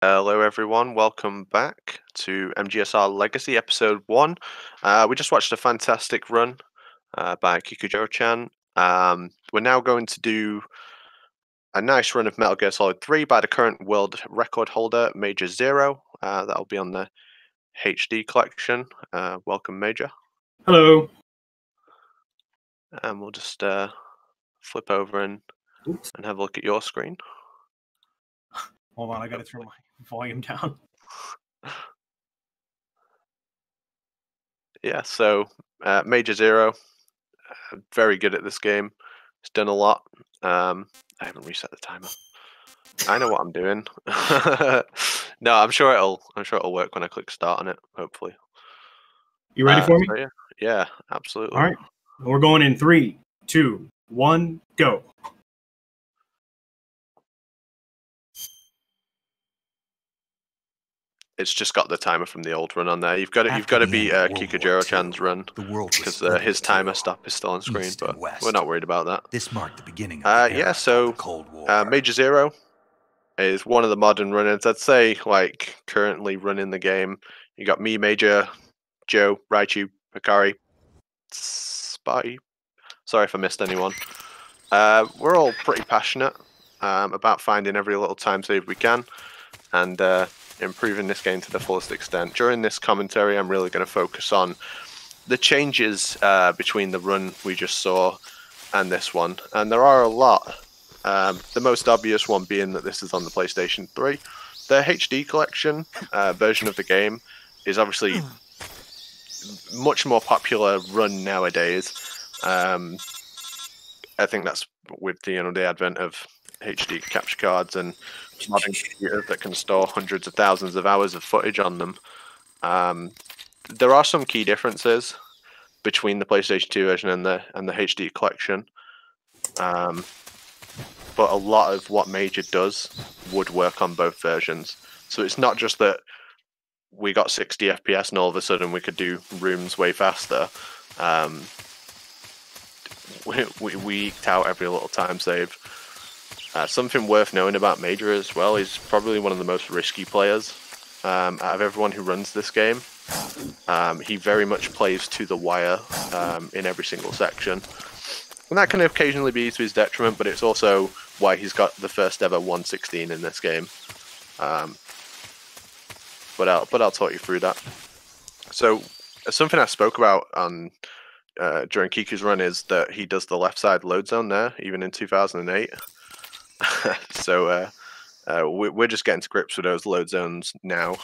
Hello, everyone. Welcome back to MGSR Legacy Episode 1. We just watched a fantastic run by Kikujo-chan. We're now going to do a nice run of Metal Gear Solid 3 by the current world record holder, Major Zero. That'll be on the HD collection. Welcome, Major. Hello. And we'll just flip over and have a look at your screen. Hold on, I gotta turn my volume down. Yeah, so Major Zero, very good at this game. He's done a lot. I haven't reset the timer. I know what I'm doing. No, I'm sure it'll work when I click start on it. Hopefully. You ready for me? So yeah, absolutely. All right, we're going in 3, 2, 1, go. It's just got the timer from the old run on there. You've got to beat Kikujo-chan's run because his timer stop is still on screen, but we're not worried about that. This marked the beginning of the era of the Cold War. Major Zero is one of the modern runners. I'd say like currently running the game. You got me, Major, Joe, Raichu, Hikari, Spotty. Sorry if I missed anyone. We're all pretty passionate about finding every little time save we can and improving this game to the fullest extent. During this commentary, I'm really going to focus on the changes between the run we just saw and this one, and there are a lot. The most obvious one being that this is on the PlayStation 3. The HD collection version of the game is obviously much more popular run nowadays. I think that's with the advent of HD capture cards and modern computers that can store hundreds of thousands of hours of footage on them. There are some key differences between the PlayStation 2 version and the HD collection. But a lot of what Major does would work on both versions. So it's not just that we got 60 FPS and all of a sudden we could do rooms way faster. We eked out every little time save. Something worth knowing about Major as well, he's probably one of the most risky players out of everyone who runs this game. He very much plays to the wire in every single section. And that can occasionally be to his detriment, but it's also why he's got the first ever 116 in this game. But I'll talk you through that. So something I spoke about on during Kiku's run is that he does the left side load zone there, even in 2008. So we're just getting to grips with those load zones now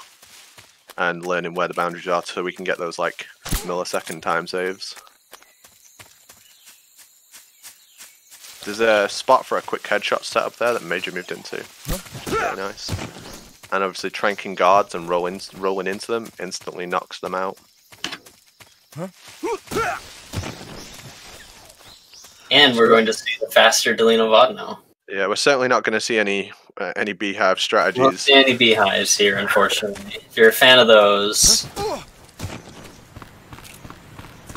and learning where the boundaries are so we can get those like millisecond time saves. There's a spot for a quick headshot set up there that Major moved into. Very nice. And obviously tranking guards and rolling into them instantly knocks them out. And we're going to see the faster Delino VOD now. Yeah, we're certainly not going to see any beehive strategies. We won't see any beehives here, unfortunately. If you're a fan of those.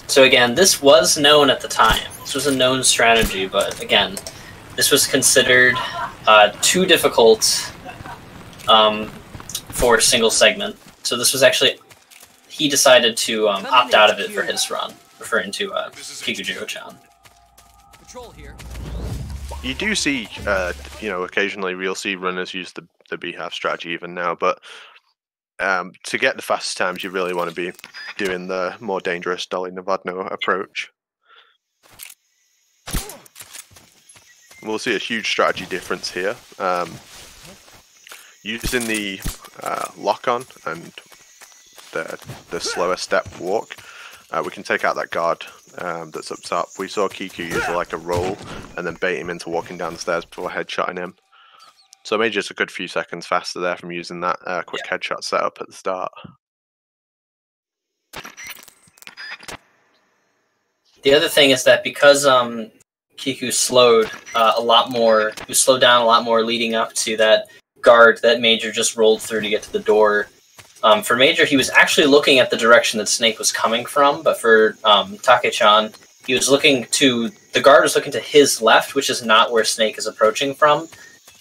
So again, this was known at the time. This was a known strategy, but again, this was considered too difficult for a single segment. So this was actually, he decided to opt out of it for his run, referring to Kikujo-chan. Patrol here. You do see, occasionally we'll see runners use the beehive strategy even now, but to get the fastest times, you really want to be doing the more dangerous Dolly Novotno approach. We'll see a huge strategy difference here. Using the lock-on and the slower step walk, we can take out that guard that's up top. We saw Kiku use like a roll and then bait him into walking down the stairs before headshotting him. So Major's a good few seconds faster there from using that quick headshot setup at the start. The other thing is that because Kiku slowed a lot more, he slowed down a lot more leading up to that guard that Major just rolled through to get to the door. For Major, he was actually looking at the direction that Snake was coming from, but for Take-chan, he was looking to, the guard was looking to his left, which is not where Snake is approaching from.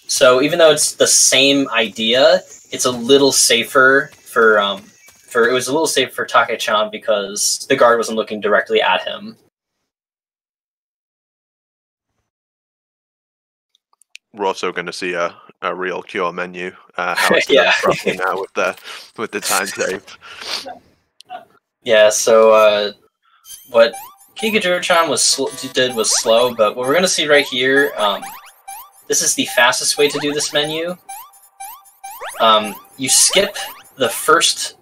So even though it's the same idea, it's a little safer for it was a little safer for Take-chan because the guard wasn't looking directly at him. We're also going to see a real cure menu. How it's Yeah. done properly now with the time save. Yeah. So what Kikujiro-chan did was slow, but what we're going to see right here, this is the fastest way to do this menu. You skip the first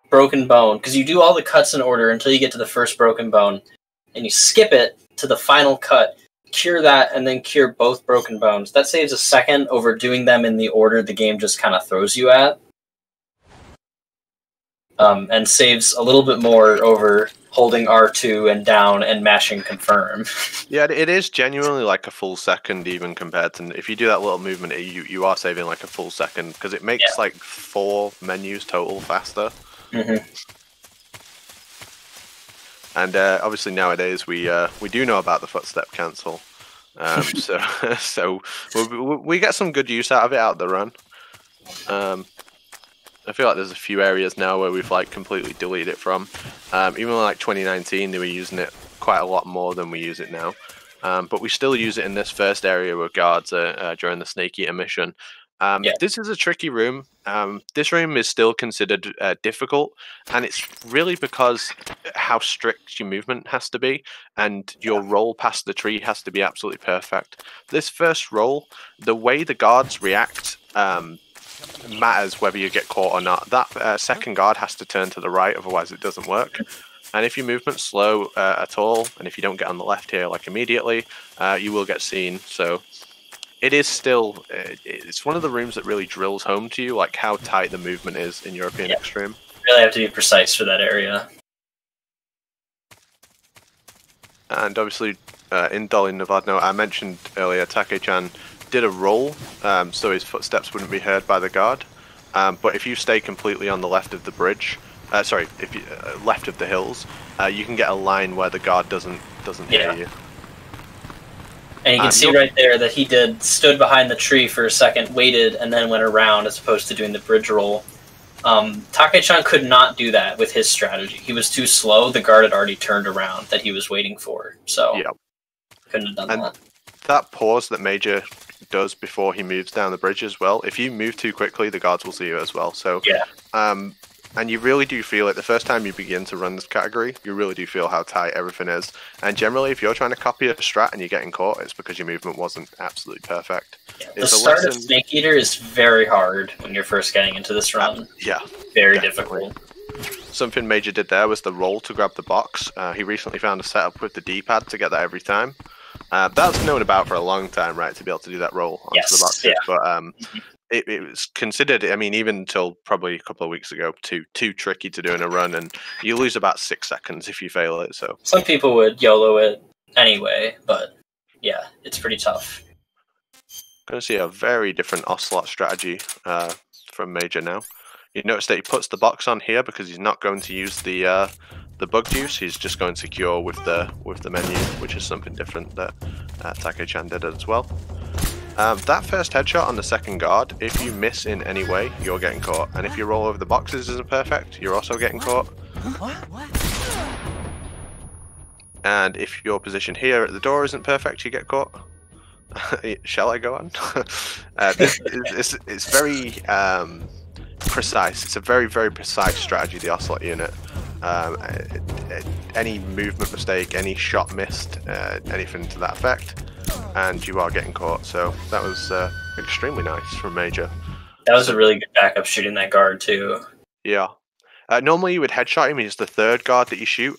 broken bone, because you do all the cuts in order until you get to the first broken bone, and you skip it to the final cut, cure that, and then cure both broken bones. That saves a second over doing them in the order the game just kind of throws you at. And saves a little bit more over holding R2 and down and mashing confirm. Yeah, it is genuinely like a full second even compared to... If you do that little movement, you are saving like a full second, because it makes like 4 menus total faster. Mm-hmm. And obviously nowadays we do know about the footstep cancel, so we get some good use out of it out the run. I feel like there's a few areas now where we've like completely deleted it from. Even like 2019, they were using it quite a lot more than we use it now. But we still use it in this first area with guards during the Snake Eater mission. This is a tricky room. This room is still considered difficult, and it's really because how strict your movement has to be, and your roll past the tree has to be absolutely perfect. This first roll, the way the guards react matters whether you get caught or not. That second guard has to turn to the right, otherwise it doesn't work. And if your movement's slow at all, and if you don't get on the left here like immediately, you will get seen. So it is still, it's one of the rooms that really drills home to you, like how tight the movement is in European Extreme. You really have to be precise for that area. And obviously, in Dolly Navadno, I mentioned earlier, Take-chan did a roll, so his footsteps wouldn't be heard by the guard. But if you stay completely on the left of the bridge, if you left of the hills, you can get a line where the guard doesn't hear you. And you can see right there that he stood behind the tree for a second, waited, and then went around as opposed to doing the bridge roll. Take-chan could not do that with his strategy. He was too slow. The guard had already turned around that he was waiting for, so couldn't have done that. That pause that Major does before he moves down the bridge as well, if you move too quickly, the guards will see you as well. So and you really do feel it the first time you begin to run this category. You really do feel how tight everything is. And generally, if you're trying to copy a strat and you're getting caught, it's because your movement wasn't absolutely perfect. Yeah, the start of Snake Eater is very hard when you're first getting into this run. Very difficult. Something Major did there was the roll to grab the box. He recently found a setup with the D-pad to get that every time. That's known about for a long time, right? To be able to do that roll onto the boxes. But it was considered, I mean, even until probably a couple of weeks ago, too tricky to do in a run, and you lose about 6 seconds if you fail it. So some people would YOLO it anyway, but yeah, it's pretty tough. Going to see a very different Ocelot strategy from Major now. You notice that he puts the box on here because he's not going to use the bug juice. He's just going to cure with the menu, which is something different that Take-chan did as well. That first headshot on the second guard, if you miss in any way, you're getting caught. And if you roll over the boxes isn't perfect, you're also getting caught. And if your position here at the door isn't perfect, you get caught. Shall I go on? It's very precise. It's a very, very precise strategy, the Ocelot unit. Any movement mistake, any shot missed, anything to that effect, and you are getting caught. So that was extremely nice from Major. That was a really good backup shooting that guard too. Yeah. Normally you would headshot him. He's the third guard that you shoot.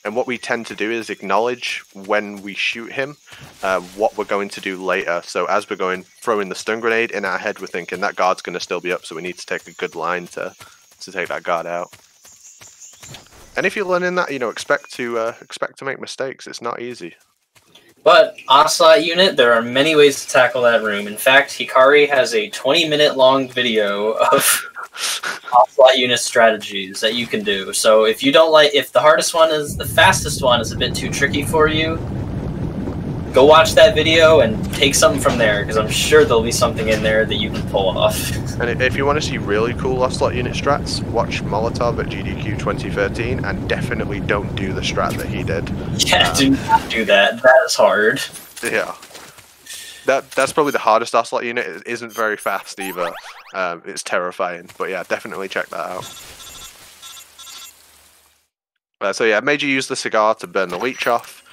And what we tend to do is acknowledge when we shoot him what we're going to do later. So as we're throwing the stun grenade in our head, we're thinking that guard's going to still be up, so we need to take a good line to take that guard out. And if you're learning that, expect to make mistakes. It's not easy. But Ocelot unit, there are many ways to tackle that room. In fact, Hikari has a 20-minute long video of Ocelot unit strategies that you can do. So if you don't if the fastest one is a bit too tricky for you, go watch that video and take something from there, because I'm sure there'll be something in there that you can pull off. And if you want to see really cool Ocelot unit strats, watch Molotov at GDQ 2013, and definitely don't do the strat that he did. Yeah, do not do that. That is hard. Yeah. That's probably the hardest Ocelot unit. It isn't very fast either. It's terrifying, but yeah, definitely check that out. So yeah, Major used the cigar to burn the leech off.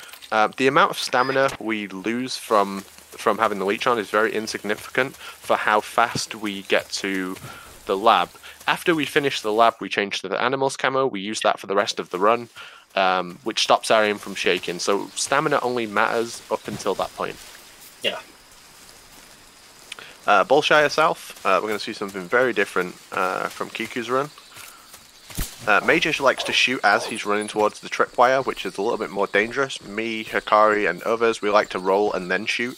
The amount of stamina we lose from having the leech on is very insignificant for how fast we get to the lab. After we finish the lab, we change to the animals camo. We use that for the rest of the run, which stops our aim from shaking. So stamina only matters up until that point. Yeah. Bolshire South, we're going to see something very different from Kiku's run. Major likes to shoot as he's running towards the tripwire, which is a little bit more dangerous. Me, Hikari, and others, we like to roll and then shoot,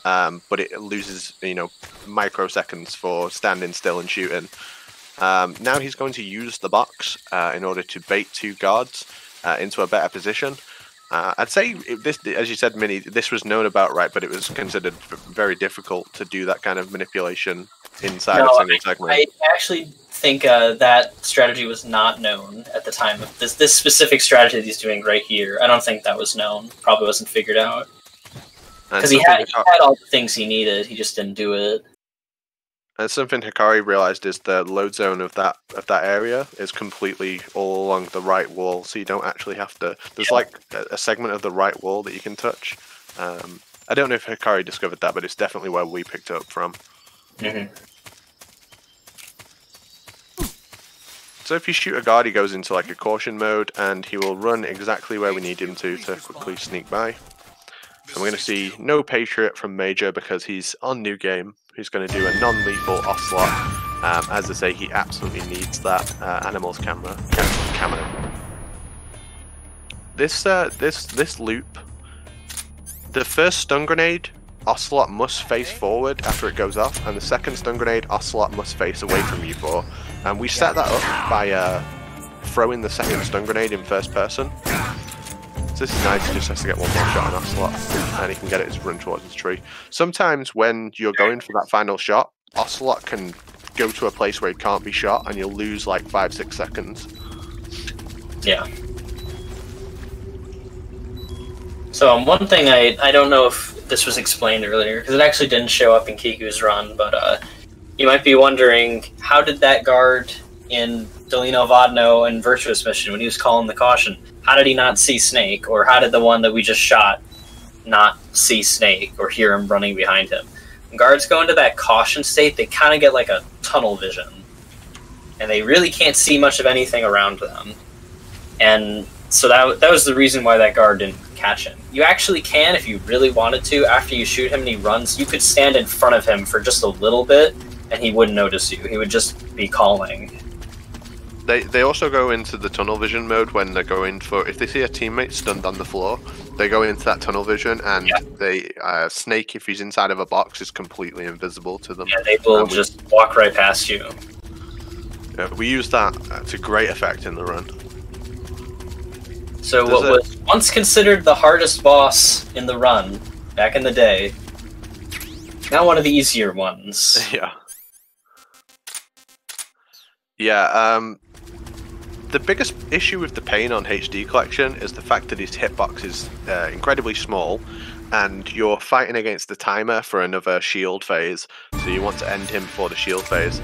but it loses, microseconds for standing still and shooting. Now he's going to use the box in order to bait 2 guards into a better position. I'd say this, as you said, Minnie, this was known about, right? But it was considered very difficult to do that kind of manipulation inside a single segment. I actually think that strategy was not known at the time of this specific strategy that he's doing right here. I don't think that was known. Probably wasn't figured out because he had all the things he needed. He just didn't do it. And something Hikari realized is the load zone of that area is completely all along the right wall, so you don't actually have to. There's like a segment of the right wall that you can touch. I don't know if Hikari discovered that, but it's definitely where we picked it up from. Mm-hmm. So if you shoot a guard, he goes into like a caution mode, and he will run exactly where we need him to quickly sneak by. And we're going to see no Patriot from Major because he's on New Game. He's going to do a non-lethal Ocelot. As I say, he absolutely needs that animals camo. This loop, the first stun grenade, Ocelot must face forward after it goes off, and the second stun grenade, Ocelot must face away from you 4. And we set that up by throwing the second stun grenade in first person. So this is nice, he just has to get one more shot on Ocelot, and he can get it to run towards the tree. Sometimes when you're going for that final shot, Ocelot can go to a place where he can't be shot, and you'll lose like 5-6 seconds. Yeah. So one thing I don't know if this was explained earlier, because it actually didn't show up in Kiku's run, but you might be wondering, how did that guard in Delino Vodno and Virtuous Mission, when he was calling the caution, how did he not see Snake? Or how did the one that we just shot not see Snake or hear him running behind him? When guards go into that caution state, they kind of get like a tunnel vision. And they really can't see much of anything around them. And so that was the reason why that guard didn't catch him. You actually can, if you really wanted to, after you shoot him and he runs, you could stand in front of him for just a little bit, and he wouldn't notice you. He would just be calling. They also go into the tunnel vision mode when they're going for, if they see a teammate stunned on the floor, they go into that tunnel vision, and they Snake, if he's inside of a box, is completely invisible to them. Yeah, they will just walk right past you. Yeah, we use that to great effect in the run. So what was once considered the hardest boss in the run, back in the day, now one of the easier ones. Yeah. Yeah, the biggest issue with the pain on HD Collection is the fact that his hitbox is incredibly small, and you're fighting against the timer for another shield phase, so you want to end him before the shield phase.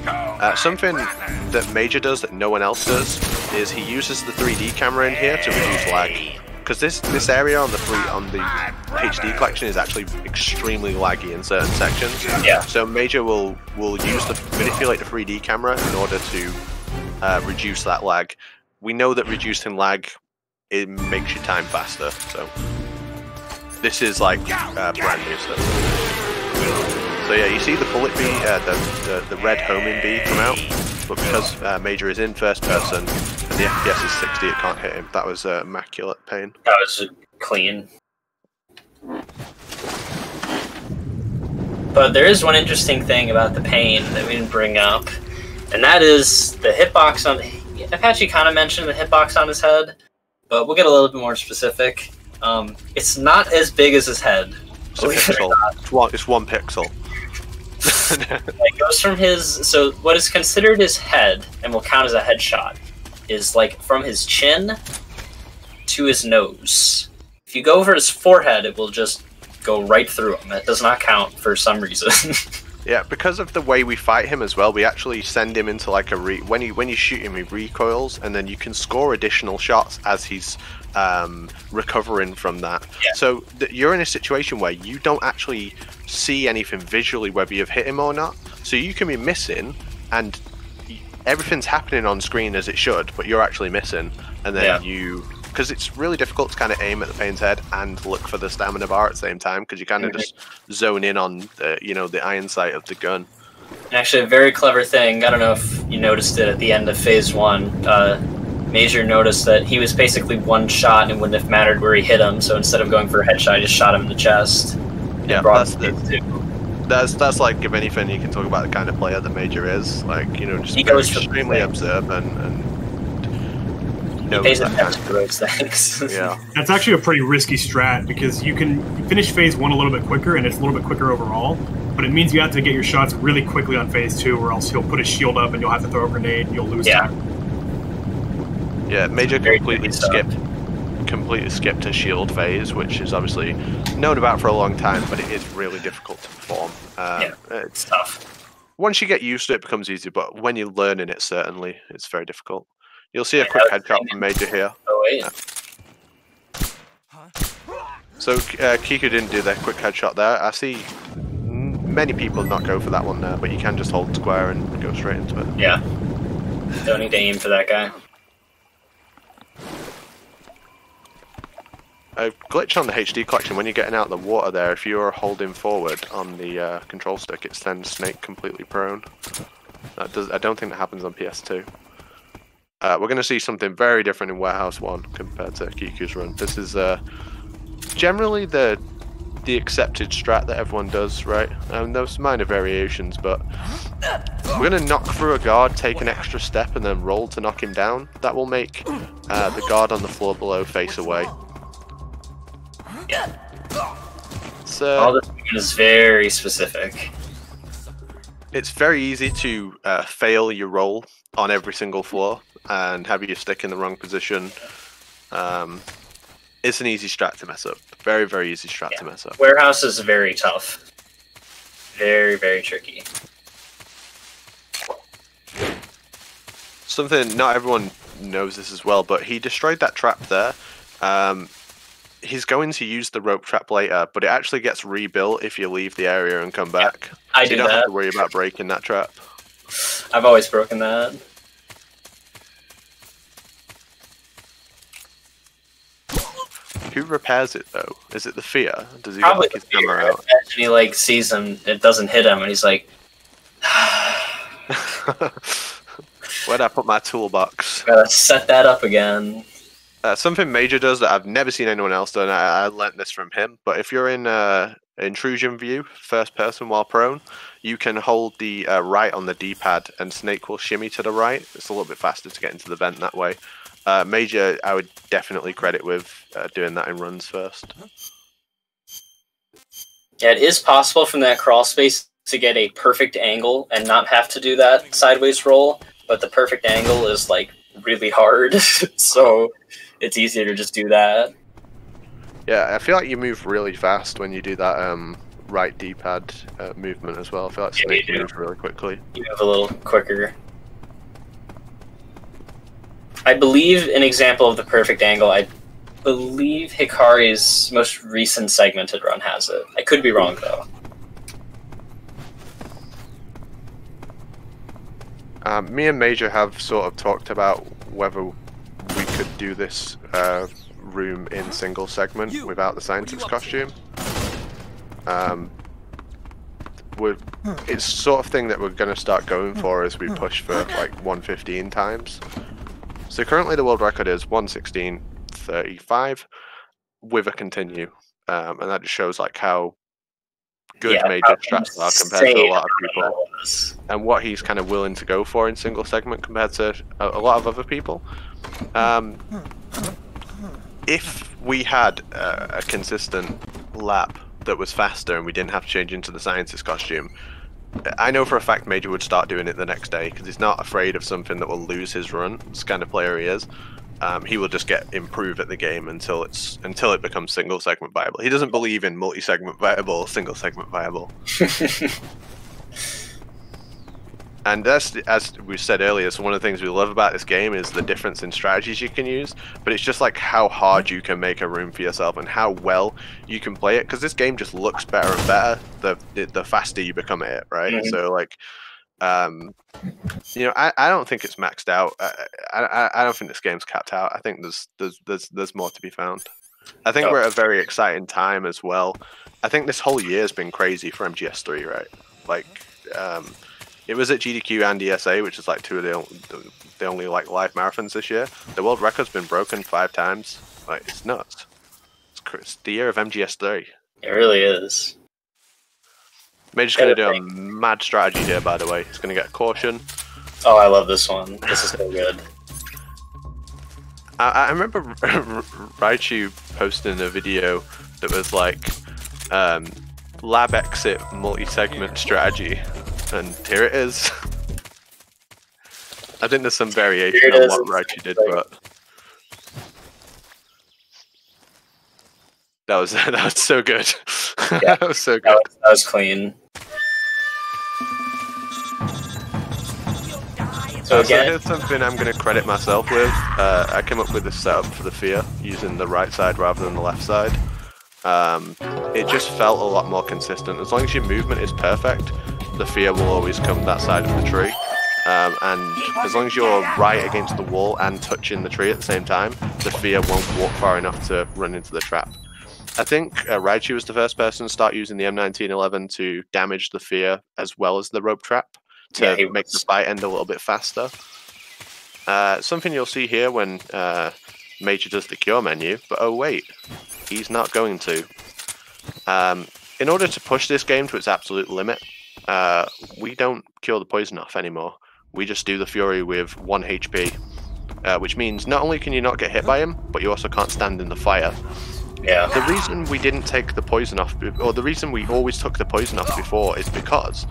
Something that Major does that no one else does is he uses the 3D camera in here to reduce lag. Because this area on the HD Collection is actually extremely laggy in certain sections. Yeah. So Major will manipulate the 3D camera in order to reduce that lag. We know that reducing lag, it makes your time faster. So this is like brand new stuff. So yeah, you see the bullet bee, the red homing bee come out, but because Major is in first person and the FPS is 60, it can't hit him. That was immaculate pain. That was clean. But there is one interesting thing about the pain that we didn't bring up, and that is the hitbox on... Apache kind of mentioned the hitbox on his head, but we'll get a little bit more specific. It's not as big as his head. It's a pixel. It's one pixel. It goes from his, so what is considered his head and will count as a headshot is like from his chin to his nose. If you go over his forehead, it will just go right through him. It does not count for some reason. Yeah, because of the way we fight him as well, we actually send him into like a when you shoot him, he recoils, and then you can score additional shots as he's recovering from that. Yeah. So you're in a situation where you don't actually see anything visually whether you've hit him or not. So you can be missing, and everything's happening on screen as it should, but you're actually missing, and then because it's really difficult to kind of aim at the Pain's head and look for the stamina bar at the same time, because you kind of just zone in on the iron sight of the gun. And actually, a very clever thing, I don't know if you noticed it at the end of Phase 1, Major noticed that he was basically one shot and it wouldn't have mattered where he hit him, so instead of going for a headshot, I just shot him in the chest. Yeah, that's like, if anything, you can talk about the kind of player that Major is. Like, just he goes extremely observant and he pays attention to those things. Yeah. That's actually a pretty risky strat, because you can finish Phase 1 a little bit quicker, and it's a little bit quicker overall, but it means you have to get your shots really quickly on Phase 2, or else he'll put his shield up and you'll have to throw a grenade and you'll lose time. Yeah, Major completely skipped a shield phase, which is obviously known about for a long time, but it is really difficult to perform. It's tough. Once you get used to it, it becomes easy, but when you're learning it, certainly, it's very difficult. You'll see a quick headshot from Major here. Oh, wait. So Kiku didn't do that quick headshot there. I see many people not go for that one there, but you can just hold square and go straight into it. Yeah. Don't need to aim for that guy. A glitch on the HD collection, when you're getting out of the water there, if you're holding forward on the control stick, it sends Snake completely prone. I don't think that happens on PS2. We're going to see something very different in Warehouse 1 compared to Kiku's run. This is generally the accepted strat that everyone does, right? There's minor variations, but we're going to knock through a guard, take an extra step, and then roll to knock him down. That will make the guard on the floor below face away. So all this is very specific. It's very easy to fail your roll on every single floor and have your stick in the wrong position. It's an easy strat to mess up. Very, very easy strat to mess up. Warehouse is very tough. Very, very tricky. Something not everyone knows this as well, but he destroyed that trap there. He's going to use the rope trap later, but it actually gets rebuilt if you leave the area and come back. I so you don't have to worry about breaking that trap. I've always broken that. Who repairs it though? Is it the fear? Does he Probably get like his camera out? And he like sees him, it doesn't hit him, and he's like, where'd I put my toolbox? Gotta set that up again. Something Major does that I've never seen anyone else do, and I learnt this from him, but if you're in intrusion view, first person while prone, you can hold the right on the D-pad and Snake will shimmy to the right. It's a little bit faster to get into the vent that way. Major, I would definitely credit with doing that in runs first. Yeah, it is possible from that crawl space to get a perfect angle and not have to do that sideways roll, but the perfect angle is like really hard, so it's easier to just do that. Yeah, I feel like you move really fast when you do that right D-pad movement as well. I feel like Snake moves really quickly. You move a little quicker. I believe an example of the perfect angle, I believe Hikari's most recent segmented run has it. I could be wrong though. Me and Major have sort of talked about whether we could do this room in single segment without the scientist costume. It's sort of thing that we're going to start going for as we push for like 115 times. So currently the world record is 116.35 with a continue, and that just shows like how good Major strats are compared to a lot of people, and what he's kind of willing to go for in single segment compared to a lot of other people. If we had a consistent lap that was faster and we didn't have to change into the scientist costume, I know for a fact Major would start doing it the next day because he's not afraid of something that will lose his run. It's the kind of player he is. He will just improve at the game until it becomes single segment viable. He doesn't believe in multi-segment viable, single segment viable. And that's, as we said earlier, so one of the things we love about this game is the difference in strategies you can use, but it's just like how hard you can make a room for yourself and how well you can play it, because this game just looks better and better the faster you become at it, right? Mm-hmm. So like, you know, I don't think it's maxed out. I don't think this game's capped out. I think there's more to be found. I think we're at a very exciting time as well. I think this whole year has been crazy for MGS3, right? Like, it was at GDQ and ESA, which is like two of the only like live marathons this year. The world record's been broken 5 times. Like, it's nuts. It's the year of MGS3. It really is. Major's going to do a mad strategy here, by the way. He's going to get caution. Oh, I love this one. This is so good. I remember Raichu posting a video that was like lab exit multi-segment strategy, and here it is. I think there's some variation on what Raichu did, but that was so good. Yeah, that was so good. That was clean. So here's something I'm going to credit myself with. I came up with this setup for the fear using the right side rather than the left side. It just felt a lot more consistent. As long as your movement is perfect, the fear will always come that side of the tree. And as long as you're right against the wall and touching the tree at the same time, the fear won't walk far enough to run into the trap. I think Raichu was the first person to start using the M1911 to damage the fear as well as the rope trap, to make the fight end a little bit faster. Something you'll see here when Major does the cure menu, but oh wait, he's not going to. In order to push this game to its absolute limit, we don't cure the poison off anymore. We just do the fury with 1 HP, which means not only can you not get hit by him, but you also can't stand in the fire. Yeah. The reason we didn't take the poison off, or the reason we always took the poison off before, is because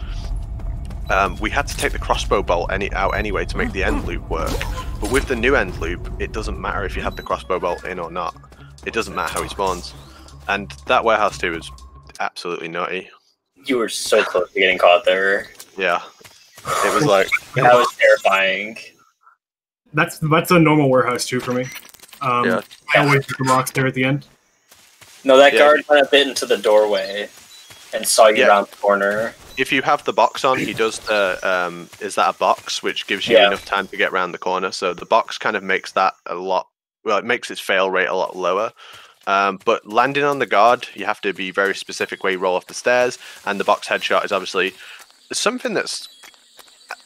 we had to take the crossbow bolt out anyway to make the end loop work. But with the new end loop, it doesn't matter if you have the crossbow bolt in or not. It doesn't matter how he spawns. And that warehouse 2 is absolutely nutty. You were so close to getting caught there. Yeah. It was like... That was terrifying. That's a normal warehouse 2 for me. Yeah. I always put the rocks there at the end. No, that guard went a bit into the doorway and saw you around the corner. If you have the box on, he does the, is that a box, which gives you enough time to get around the corner. So the box kind of makes that a lot, well, it makes its fail rate a lot lower. But landing on the guard, you have to be very specific where you roll off the stairs, and the box headshot is obviously something that's,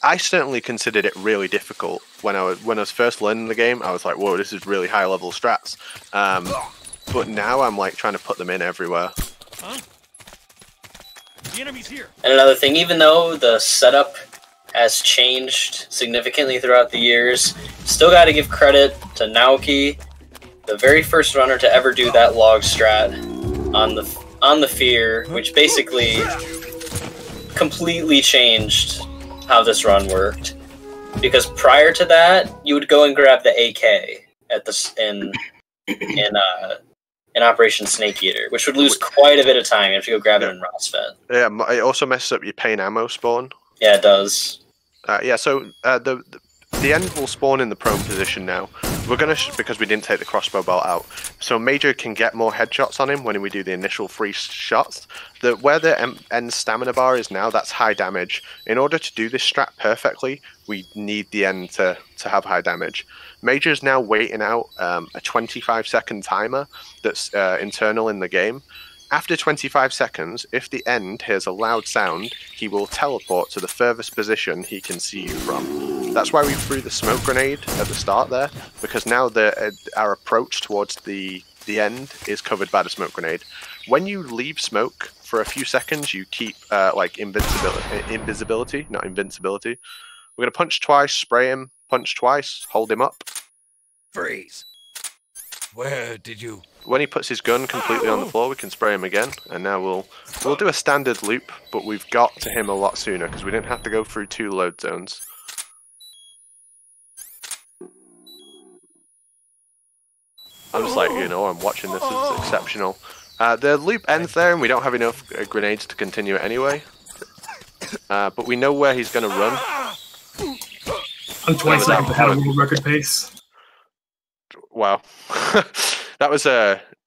I certainly considered it really difficult when I was first learning the game. I was like, whoa, this is really high level strats. But now I'm like trying to put them in everywhere. Huh? The enemy's here. And another thing, even though the setup has changed significantly throughout the years, still got to give credit to Naoki, the very first runner to ever do that log strat on the fear, which basically completely changed how this run worked. Because prior to that, you would go and grab the AK at the in Operation Snake Eater, which would lose quite a bit of time. You have to go grab it in Rosfet. Yeah, it also messes up your pain ammo spawn. Yeah, it does. Yeah, so the end will spawn in the prone position now. We're gonna because we didn't take the crossbow bolt out, so Major can get more headshots on him when we do the initial 3 shots. Where the end stamina bar is now, that's high damage. In order to do this strat perfectly, we need the end to have high damage. Major's now waiting out a 25-second timer that's internal in the game. After 25 seconds, if the end hears a loud sound, he will teleport to the furthest position he can see you from. That's why we threw the smoke grenade at the start there, because now our approach towards the end is covered by the smoke grenade. When you leave smoke for a few seconds, you keep like invisibility, not invincibility. We're gonna punch twice, spray him, punch twice, hold him up. Freeze. Where did you when he puts his gun completely on the floor, we can spray him again. And now we'll do a standard loop, but we've got to him a lot sooner because we didn't have to go through 2 load zones. I'm just like, you know, I'm watching this. This is exceptional. The loop ends there, and we don't have enough grenades to continue it anyway. But we know where he's going to run. I'm 20 seconds ahead of world record pace. Wow. That was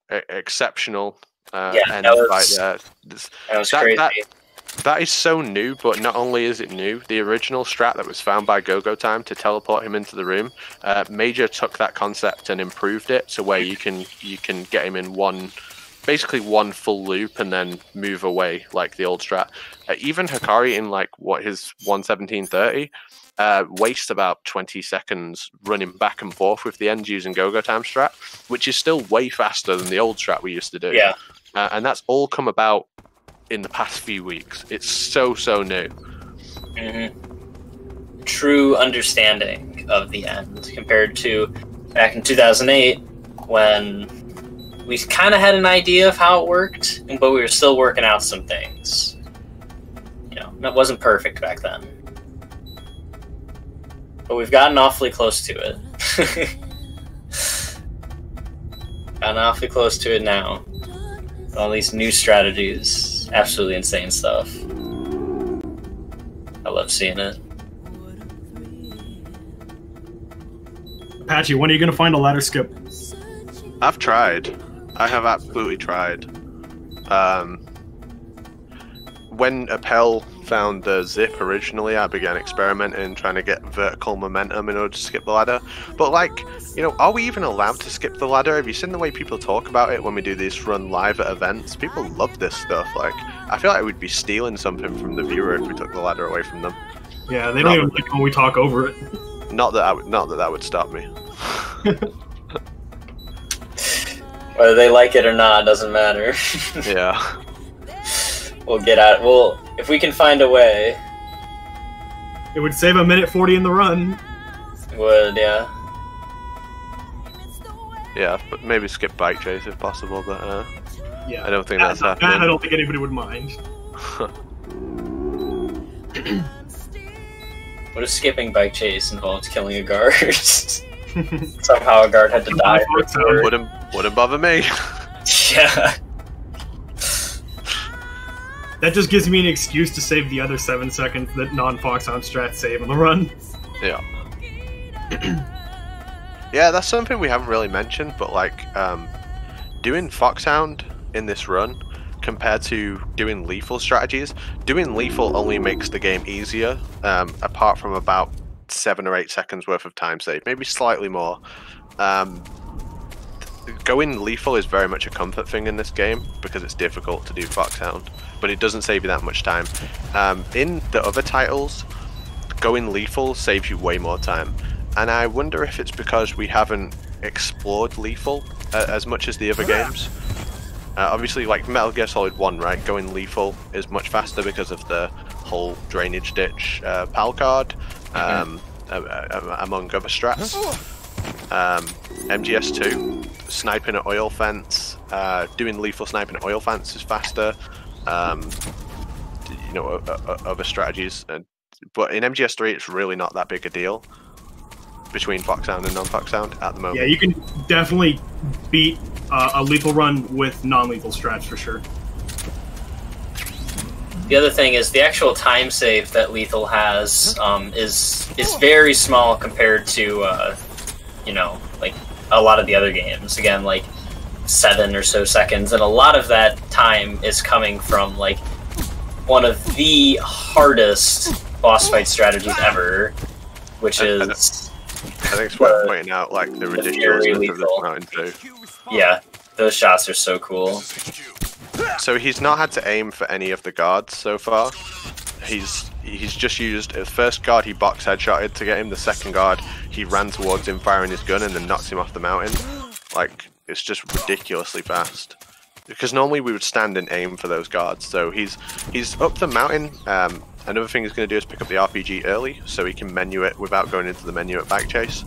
exceptional end right there. That was crazy. That is so new, but not only is it new, the original strat that was found by GoGo Time to teleport him into the room, Major took that concept and improved it to where you can get him in basically one full loop and then move away like the old strat. Even Hikari in like his 1:17:30 wastes about 20 seconds running back and forth with the end using GoGo Time strat, which is still way faster than the old strat we used to do. Yeah. And that's all come about in the past few weeks. It's so new. Mm-hmm. True understanding of the end compared to back in 2008 when we kind of had an idea of how it worked, but we were still working out some things. You know, it wasn't perfect back then. But we've gotten awfully close to it. Gotten awfully close to it now. All these new strategies. Absolutely insane stuff. I love seeing it. Apache, when are you going to find a ladder skip? I've tried. I have absolutely tried. When Appel found the zip originally, I began experimenting, trying to get vertical momentum in order to skip the ladder. But like, you know, are we even allowed to skip the ladder? Have you seen the way people talk about it when we do this run live at events? People love this stuff. Like, I feel like we'd be stealing something from the viewer if we took the ladder away from them. Yeah, they don't even like when we talk over it. Not that would stop me. Whether they like it or not doesn't matter. Yeah. We'll get out. If we can find a way. It would save 1:40 in the run. It would, yeah. Yeah, but maybe skip bike chase if possible, but yeah, I don't think that's happening. I don't think anybody would mind. What if skipping bike chase involves killing a guard? Somehow a guard had to die. Wouldn't bother me. Yeah. That just gives me an excuse to save the other 7 seconds that non-Foxhound strats save on the run. Yeah. Yeah, that's something we haven't really mentioned, but like, doing Foxhound in this run compared to doing lethal strategies, doing lethal only makes the game easier, apart from about 7 or 8 seconds worth of time save, maybe slightly more. Going lethal is very much a comfort thing in this game because it's difficult to do Foxhound, but it doesn't save you that much time. In the other titles, going lethal saves you way more time, and I wonder if it's because we haven't explored lethal as much as the other games. Obviously, like Metal Gear Solid 1, right? Going lethal is much faster because of the whole drainage ditch PAL card, among other strats. MGS2, sniping at oil fence, doing lethal sniping at oil fence is faster. You know, other strategies, but in MGS3 it's really not that big a deal between Foxhound and non-Foxhound at the moment. Yeah, you can definitely beat a lethal run with non-lethal strats for sure. The other thing is the actual time save that lethal has is very small compared to you know, like a lot of the other games. Again, like 7 or so seconds, and a lot of that time is coming from like one of the hardest boss fight strategies ever, which is. I think it's worth pointing out like the ridiculousness of this mountain too. Yeah, those shots are so cool. So he's not had to aim for any of the guards so far. He's just used the first guard he box headshotted to get him. The second guard he ran towards him firing his gun and then knocked him off the mountain. Like, it's just ridiculously fast. Because normally we would stand and aim for those guards. So he's up the mountain. Another thing he's going to do is pick up the RPG early, so he can menu it without going into the menu at back chase.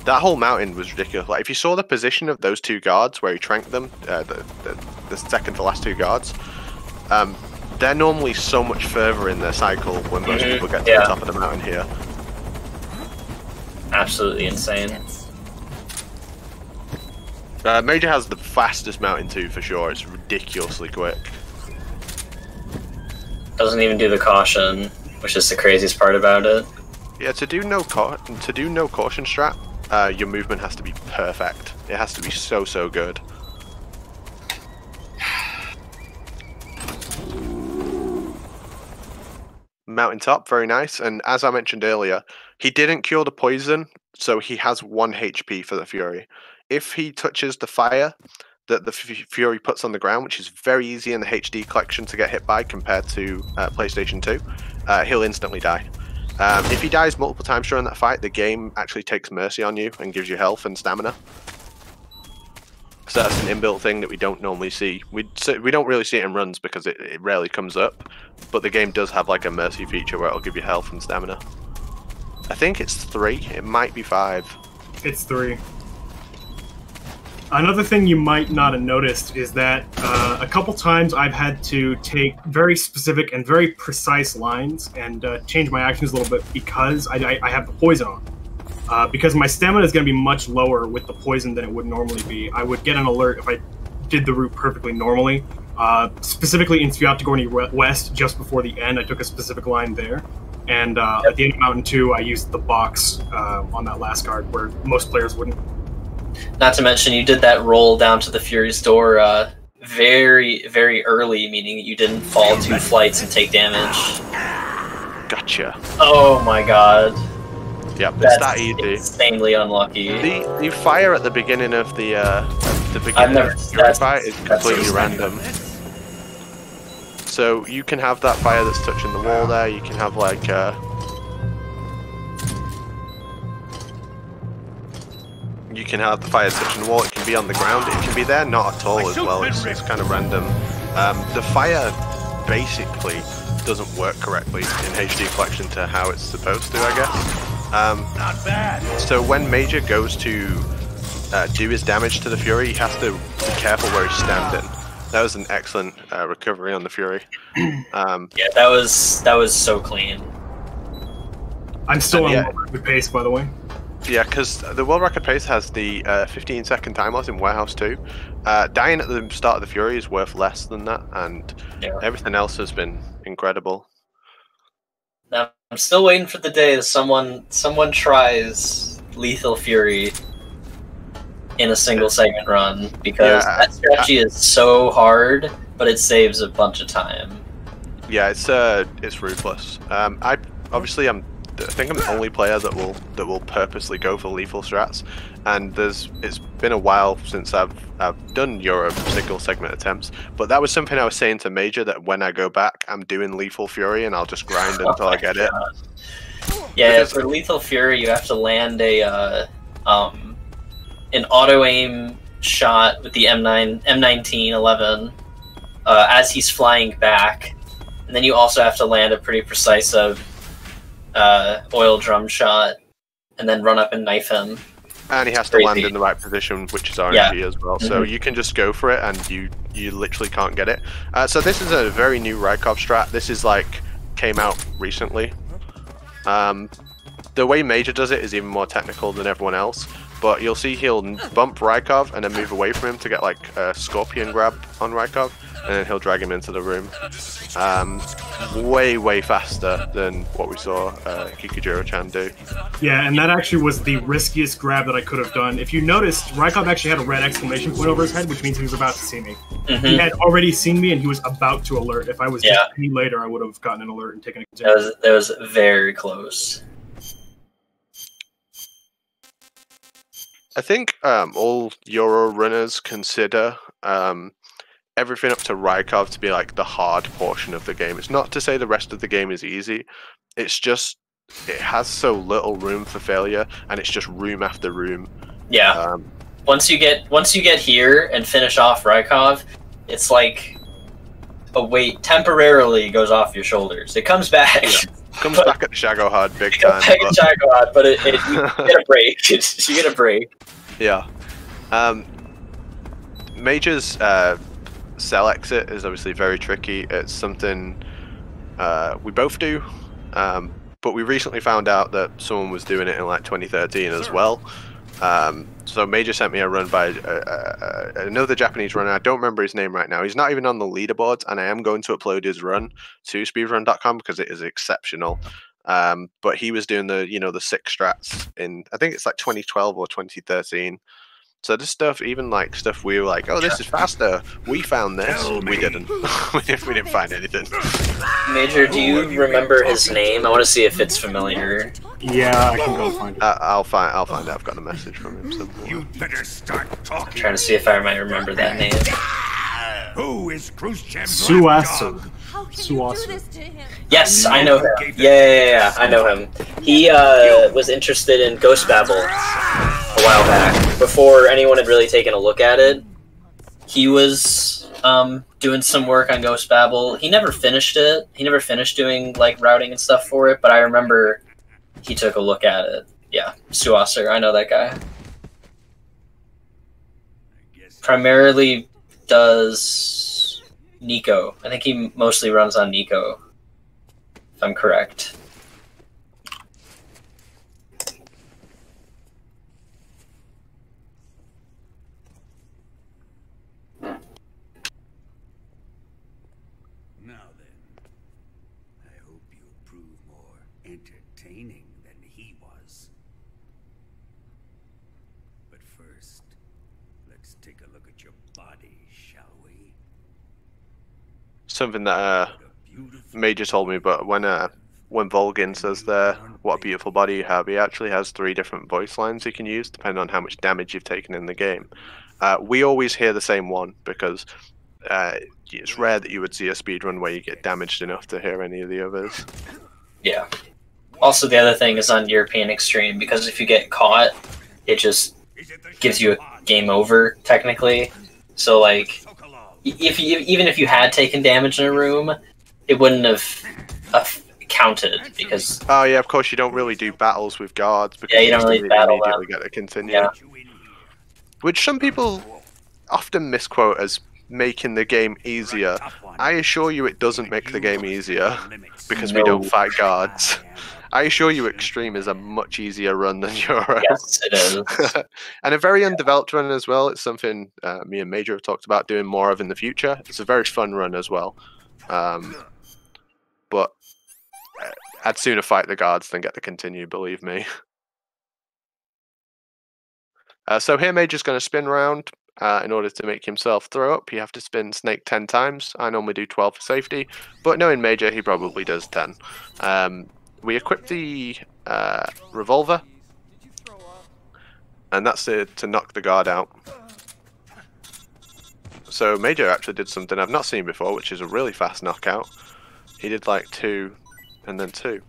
That whole mountain was ridiculous. Like if you saw the position of those two guards where he tranked them, the second to last two guards, they're normally so much further in their cycle when most people get to the top of the mountain here. Absolutely insane. Major has the fastest mountain too, for sure. It's ridiculously quick. Doesn't even do the caution, which is the craziest part about it. Yeah, to do no caution strat, your movement has to be perfect. It has to be so good. Mountaintop, very nice. And as I mentioned earlier, he didn't cure the poison, so he has 1 HP for the Fury. If he touches the fire that the Fury puts on the ground, which is very easy in the HD collection to get hit by compared to PlayStation 2, he'll instantly die. If he dies multiple times during that fight, the game actually takes mercy on you and gives you health and stamina. So that's an inbuilt thing that we don't normally see. We don't really see it in runs because it rarely comes up, but the game does have like a mercy feature where it'll give you health and stamina. I think it's 3, it might be 5. It's 3. Another thing you might not have noticed is that a couple times I've had to take very specific and very precise lines and change my actions a little bit because I have the poison on. Because my stamina is going to be much lower with the poison than it would normally be. I would get an alert if I did the route perfectly normally. Specifically in Sviatogorny West, just before the end, I took a specific line there. And at the end of Mountain 2, I used the box on that last guard where most players wouldn't. Not to mention, you did that roll down to the Fury's door very, very early, meaning you didn't fall 2 flights and take damage. Gotcha. Oh my god. Yep, That's it's that easy. Insanely unlucky. The fire at the beginning of the Fury fight is completely random. So you can have that fire that's touching the wall there. You can have like you can have the fire touching the wall. It can be on the ground. It can be there, not at all as well. It's kind of random. The fire basically doesn't work correctly in HD collection to how it's supposed to, I guess. Not bad. So when Major goes to do his damage to the Fury, he has to be careful where he's standing. That was an excellent recovery on the Fury. Yeah, that was so clean. I'm still on world record pace, by the way. Yeah, because the world record pace has the 15-second time loss in Warehouse 2. Dying at the start of the Fury is worth less than that, and everything else has been incredible. Now, I'm still waiting for the day that someone tries Lethal Fury in a single segment run, because that strategy is so hard, but it saves a bunch of time. Yeah, it's ruthless. I think I'm the only player that will purposely go for lethal strats, and it's been a while since I've done Euro single segment attempts, but that was something I was saying to Major, that when I go back I'm doing Lethal Fury and I'll just grind until I get it. Yeah, because for Lethal Fury you have to land an auto aim shot with the M1911 as he's flying back, and then you also have to land a pretty precise oil drum shot, and then run up and knife him. And he has to land in the right position, which is RNG as well. So you can just go for it, and you literally can't get it. So this is a very new Rykov strat. This is like came out recently. The way Major does it is even more technical than everyone else. But you'll see he'll bump Rykov and then move away from him to get like a scorpion grab on Rykov, and then he'll drag him into the room. Way faster than what we saw Kikujiro-chan do. Yeah, and that actually was the riskiest grab that I could have done. If you noticed, Rykov actually had a red exclamation point over his head, which means he was about to see me. He had already seen me, and he was about to alert. If I was just any later, I would have gotten an alert and taken a that was very close. I think all Euro runners consider everything up to Rykov to be like the hard portion of the game. It's not to say the rest of the game is easy. It's just it has so little room for failure, and it's just room after room. Yeah. Once you get here and finish off Rykov, it's like a weight temporarily goes off your shoulders. It comes back, Comes back at the Shago hard big time. But you get a break. You get a break. Yeah. Major's cell exit is obviously very tricky. It's something we both do, but we recently found out that someone was doing it in like 2013 as well. So Major sent me a run by another Japanese runner. I don't remember his name right now. He's not even on the leaderboards, and I am going to upload his run to speedrun.com because it is exceptional. But he was doing the the 6 strats in, I think it's like 2012 or 2013. So this stuff, even like stuff we were like, oh, this is faster. We found this. We didn't. we didn't find anything. Major, do you remember his name? I want to see if it's familiar. Yeah, I can go find it. I'll find out. I've got a message from him somewhere. You better start talking. I'm trying to see if I might remember that name. Who is Khrushchev's Suasu. How can you do this to him? Yes, I know him. Yeah, I know him. He was interested in Ghost Babel a while back. Before anyone had really taken a look at it, he was doing some work on Ghost Babel. He never finished it. He never finished doing like routing and stuff for it, but I remember he took a look at it. Yeah, Suaser, I know that guy. Primarily does Nico. I think he mostly runs on Nico, if I'm correct. Now then, I hope you prove more entertaining than he was. But first, let's take a look at your body, shall we? Something that Major told me, but when Volgin says there, what a beautiful body you have, he actually has 3 different voice lines you can use depending on how much damage you've taken in the game. We always hear the same one because it's rare that you would see a speedrun where you get damaged enough to hear any of the others. Yeah. Also, the other thing is on European Extreme, because if you get caught, it just gives you a game over, technically. So, like, even if you had taken damage in a room, it wouldn't have counted, because... Oh, yeah, of course, you don't really do battles with guards, because yeah, you don't really battle immediately get to continue. Yeah. Which some people often misquote as making the game easier. I assure you it doesn't make the game easier, because we don't fight guards. I assure you Extreme is a much easier run than Euro. Yes, it is. And a very undeveloped run as well. It's something me and Major have talked about doing more of in the future. It's a very fun run as well. But I'd sooner fight the guards than get to continue, believe me. So here Major's going to spin round. In order to make himself throw up, you have to spin Snake 10 times. I normally do 12 for safety, but knowing Major, he probably does 10. We equip the revolver, and that's to knock the guard out. So Major actually did something I've not seen before, which is a really fast knockout. He did like 2 and then 2.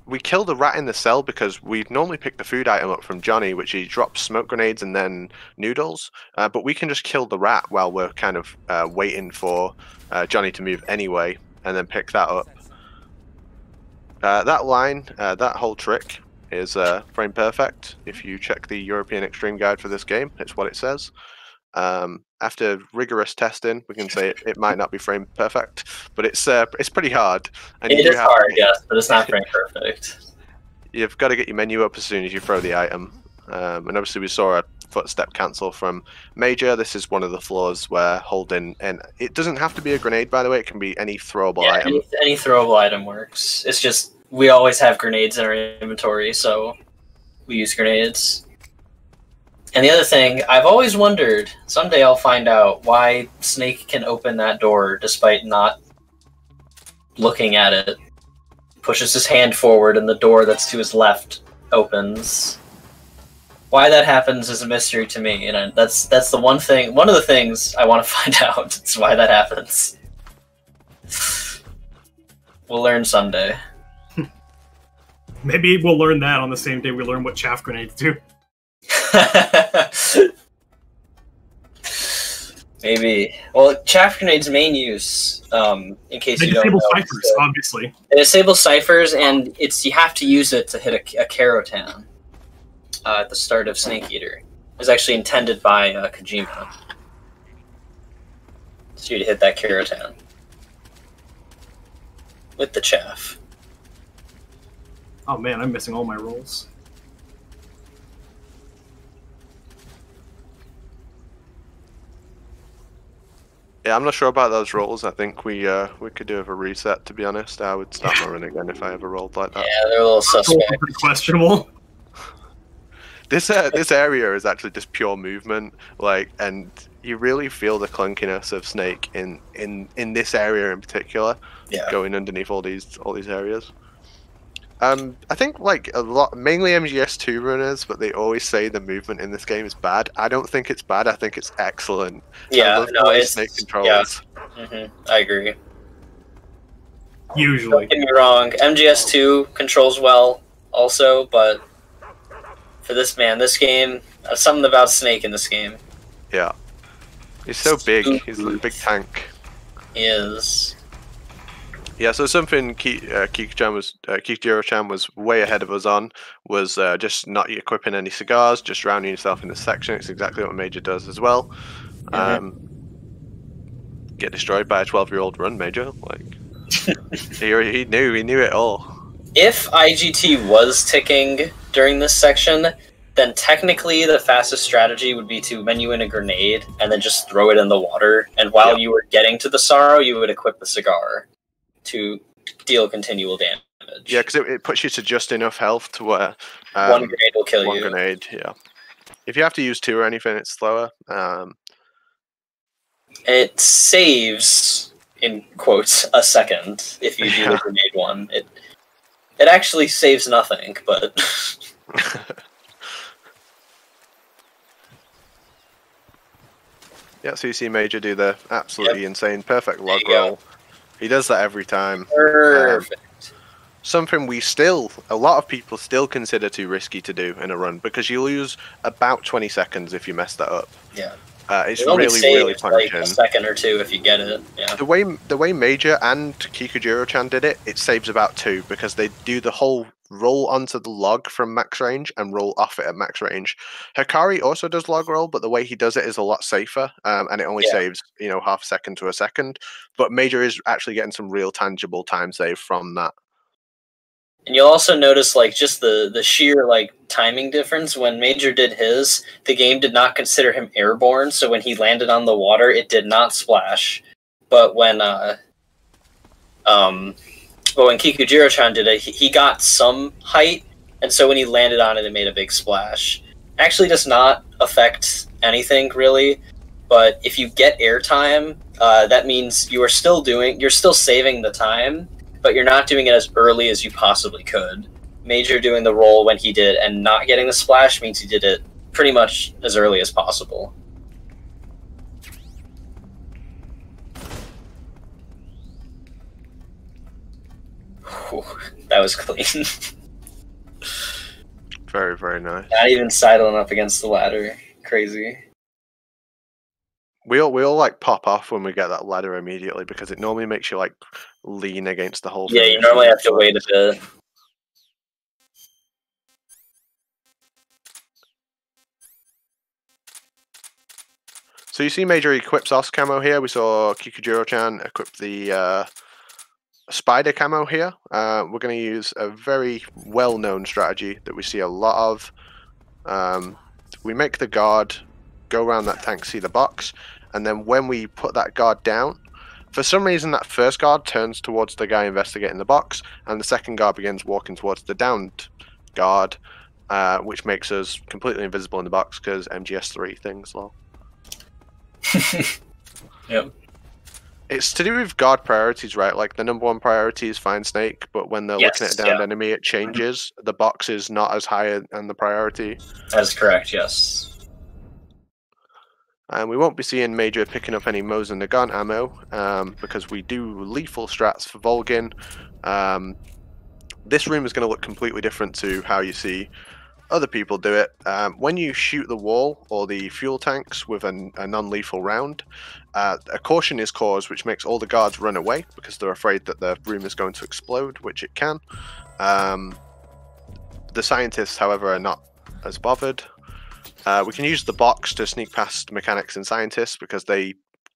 We killed the rat in the cell because we normally pick the food item up from Johnny, which he drops smoke grenades and then noodles. But we can just kill the rat while we're kind of waiting for Johnny to move anyway, and then pick that up. That line, that whole trick is frame perfect. If you check the European Extreme Guide for this game, it's what it says. After rigorous testing, we can say it might not be frame perfect, but it's pretty hard. And it is hard, yes, but it's not frame perfect. You've got to get your menu up as soon as you throw the item. And obviously we saw a footstep cancel from Major. This is one of the flaws where holding, and it doesn't have to be a grenade, by the way, it can be any throwable item. Any throwable item works. It's just, we always have grenades in our inventory, so we use grenades. And the other thing, I've always wondered, someday I'll find out why Snake can open that door despite not looking at it. Pushes his hand forward and the door that's to his left opens. Why that happens is a mystery to me, and that's the one of the things I want to find out. It's why that happens. We'll learn someday. Maybe we'll learn that on the same day we learn what chaff grenades do. Maybe. Well, chaff grenades' main use, in case They you don't disable know, ciphers, obviously. it disables ciphers, and you have to use it to hit a Karotan at the start of Snake Eater. It was actually intended by Kojima. So you to hit that Karotan with the chaff. Oh man, I'm missing all my rolls. Yeah, I'm not sure about those rolls. I think we could do a reset. To be honest, I would start my run again if I ever rolled like that. Yeah, they're a little suspect. Pretty questionable. This area is actually just pure movement, like, and you really feel the clunkiness of Snake in this area in particular. Yeah. Going underneath all these areas. I think like a lot, mainly MGS2 runners, but they always say the movement in this game is bad. I don't think it's bad. I think it's excellent. Yeah, no, it's Snake controls. Yeah. I agree. Usually. Don't get me wrong, MGS2 controls well, also, but for this game, something about Snake in this game. Yeah, he's so big. He's like a big tank. He is. Yeah, so something Kikujiro-chan was way ahead of us on was just not equipping any cigars, just rounding yourself in this section. It's exactly what Major does as well. Get destroyed by a 12-year-old run, Major. Like he knew it all. If IGT was ticking during this section, then technically the fastest strategy would be to menu in a grenade and then just throw it in the water. And while you were getting to the Sorrow, you would equip the cigar to deal continual damage. Yeah, because it puts you to just enough health to where one grenade will kill you. One grenade, yeah. If you have to use 2 or anything, it's slower. It saves, in quotes, a second if you do the grenade one. It actually saves nothing, but... Yeah, so you see Major do the absolutely insane perfect log roll. He does that every time. Perfect. Something a lot of people still consider too risky to do in a run because you lose about 20 seconds if you mess that up. Yeah. It's really punishing. Like a second or 2 if you get it. Yeah. The way Major and Kikujiro-chan did it saves about 2 because they do the whole roll onto the log from max range and roll off it at max range. Hikari also does log roll, but the way he does it is a lot safer, and it only saves half a second to a second. But Major is actually getting some real tangible time save from that. And you'll also notice like just the sheer like timing difference. When Major did his, the game did not consider him airborne, so when he landed on the water, it did not splash. But when Kikujiro-chan did it, he got some height, and so when he landed on it, it made a big splash. Actually does not affect anything, really, but if you get airtime, that means you're still saving the time, but you're not doing it as early as you possibly could. Major doing the roll when he did and not getting the splash means he did it pretty much as early as possible. Whew, that was clean. Very, very nice. Not even sidling up against the ladder. Crazy. We all like pop off when we get that ladder immediately because it normally makes you like lean against the whole thing. Yeah, you normally have to wait a bit. So you see Major equips us camo here. We saw Kikujiro-chan equip the spider camo here. We're going to use a very well-known strategy that we see a lot of. We make the guard go around that tank, see the box, and then when we put that guard down, for some reason that first guard turns towards the guy investigating the box, and the second guard begins walking towards the downed guard, which makes us completely invisible in the box because MGS3 things, lol. Yep. It's to do with guard priorities, right? Like the #1 priority is find Snake, but when they're looking at a downed enemy, it changes. The box is not as high on the priority. That is correct, yes. And we won't be seeing Major picking up any Mosin Nagant ammo because we do lethal strats for Volgin. This room is going to look completely different to how you see other people do it. When you shoot the wall or the fuel tanks with a non-lethal round, a caution is caused, which makes all the guards run away because they're afraid that the room is going to explode, which it can. The scientists, however, are not as bothered. We can use the box to sneak past mechanics and scientists because they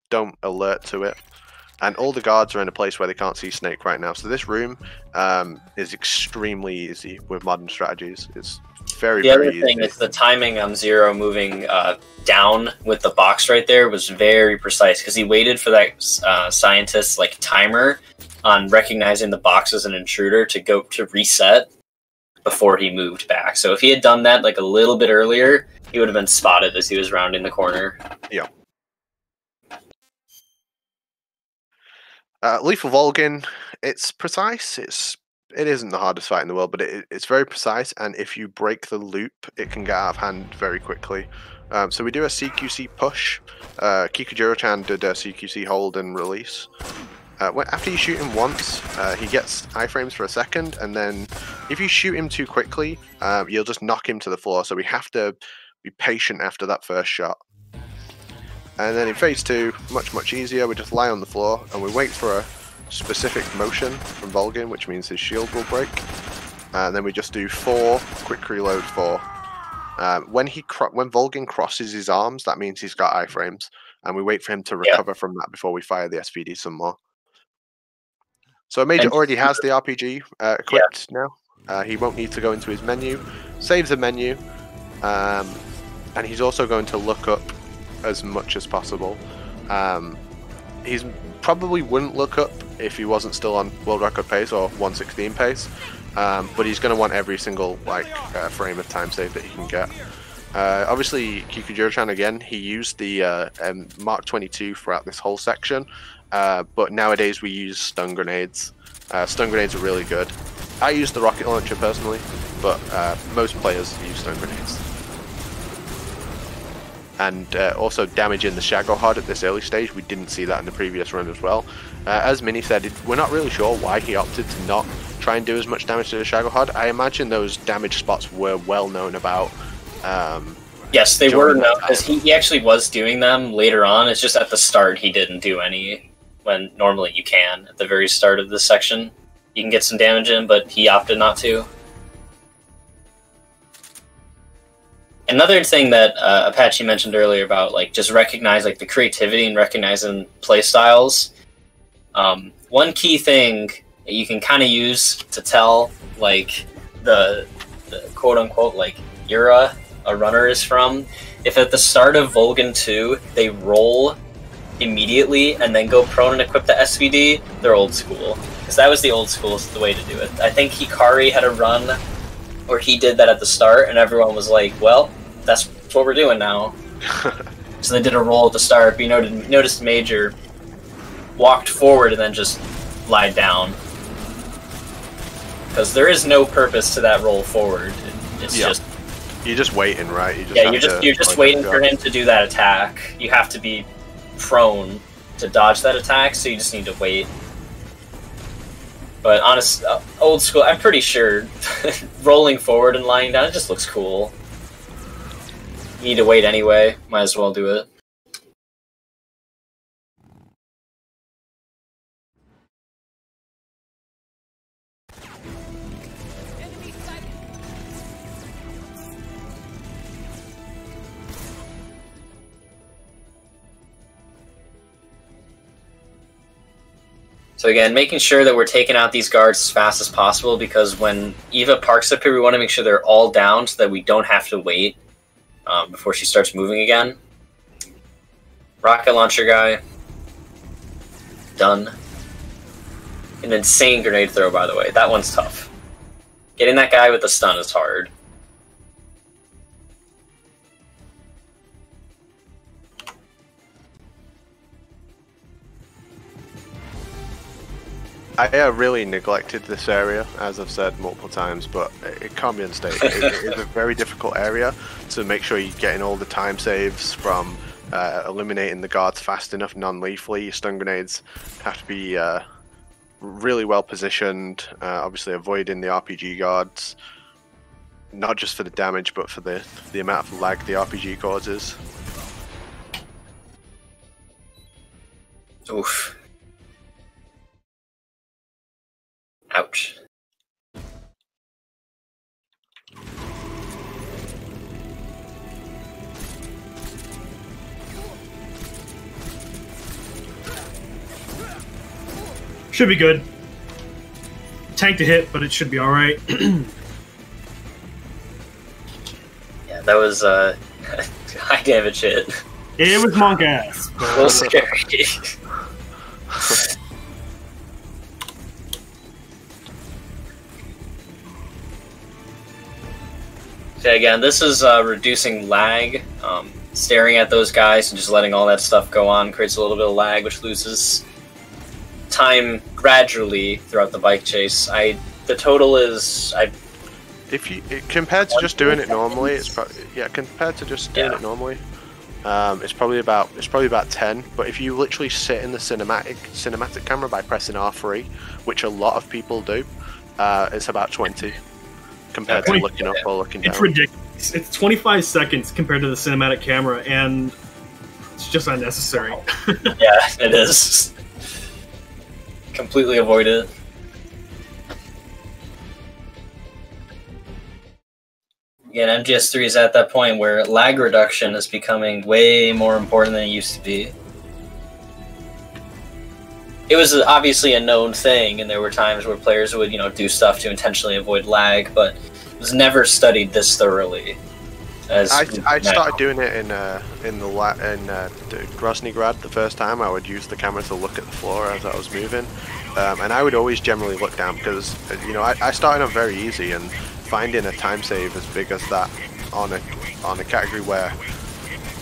don't alert to it. And all the guards are in a place where they can't see Snake right now. So this room is extremely easy with modern strategies. It's very, very easy. The other thing is the timing on Zero moving down with the box right there was very precise because he waited for that scientist's like timer on recognizing the box as an intruder to go to reset before he moved back. So if he had done that like a little bit earlier, he would have been spotted as he was rounding the corner. Yeah. Lethal Volgin, it's precise. It isn't the hardest fight in the world, but it's very precise. And if you break the loop, it can get out of hand very quickly. So we do a CQC push. Kikujiro-chan did a CQC hold and release. After you shoot him once, he gets iframes for a second, and then if you shoot him too quickly, you'll just knock him to the floor. So we have to be patient after that first shot. And then in phase 2, much easier. We just lie on the floor and we wait for a specific motion from Volgin, which means his shield will break. And then we just do 4, quick reload 4. When Volgin crosses his arms, that means he's got iframes, and we wait for him to recover from that before we fire the SVD some more. So Major already has the RPG equipped now. He won't need to go into his menu. Saves the menu, and he's also going to look up as much as possible. He's probably wouldn't look up if he wasn't still on world record pace or 116 pace, but he's going to want every single frame of time save that he can get. Obviously, Kikujiro-chan again, he used the Mark 22 throughout this whole section, but nowadays we use stun grenades. Stun grenades are really good. I use the rocket launcher personally, but most players use stun grenades. And also damaging the Shagohod at this early stage. We didn't see that in the previous run as well. As Minnie said, we're not really sure why he opted to not try and do as much damage to the Shagohod. I imagine those damage spots were well known about. Yes, they were known, because he actually was doing them later on. It's just at the start he didn't do any, when normally you can. At the very start of this section, you can get some damage in, but he opted not to. Another thing that Apache mentioned earlier about just recognize the creativity and recognizing play styles. One key thing that you can kind of use to tell the quote unquote era a runner is from, if at the start of Volgin 2 they roll immediately and then go prone and equip the SVD, they're old school. Because that was the old school the way to do it. I think Hikari had a run where he did that at the start, and everyone was like, well, that's what we're doing now. So they did a roll at the start, but you noticed Major walked forward and then just lied down. Because there is no purpose to that roll forward. It's just... You're just waiting, right? You're just waiting for him to do that attack. You have to be prone to dodge that attack, so you just need to wait. But honest, old school, I'm pretty sure rolling forward and lying down, it just looks cool. You need to wait anyway, might as well do it. So again, making sure that we're taking out these guards as fast as possible, because when Eva parks up here, we want to make sure they're all down so that we don't have to wait before she starts moving again. Rocket launcher guy. Done. An insane grenade throw, by the way. That one's tough. Getting that guy with the stun is hard. I really neglected this area, as I've said multiple times, but it can't be unstated. It is a very difficult area to make sure you're getting all the time saves from eliminating the guards fast enough non-lethally. Your stun grenades have to be really well positioned, obviously avoiding the RPG guards. not just for the damage, but for the amount of lag the RPG causes. Oof. Ouch. Should be good. Tank to hit, but it should be alright. Yeah, that was high damage hit. It was monk ass. A little scary. So again, this is reducing lag. Staring at those guys and just letting all that stuff go on creates a little bit of lag, which loses time gradually throughout the bike chase. The total is if you compared to just doing it normally, it's probably compared to just doing it normally, it's probably about 10. But if you literally sit in the cinematic camera by pressing R3, which a lot of people do, it's about 20 compared to looking up or looking down. It's ridiculous. It's 25 seconds compared to the cinematic camera, and it's just unnecessary. Yeah, it is. Completely avoid it. Again, MGS3 is at that point where lag reduction is becoming way more important than it used to be. It was obviously a known thing, and there were times where players would, do stuff to intentionally avoid lag, but it was never studied this thoroughly. I started doing it in Groznygrad the first time. I would use the camera to look at the floor as I was moving, and I would always generally look down because I started off very easy, and finding a time save as big as that on a category where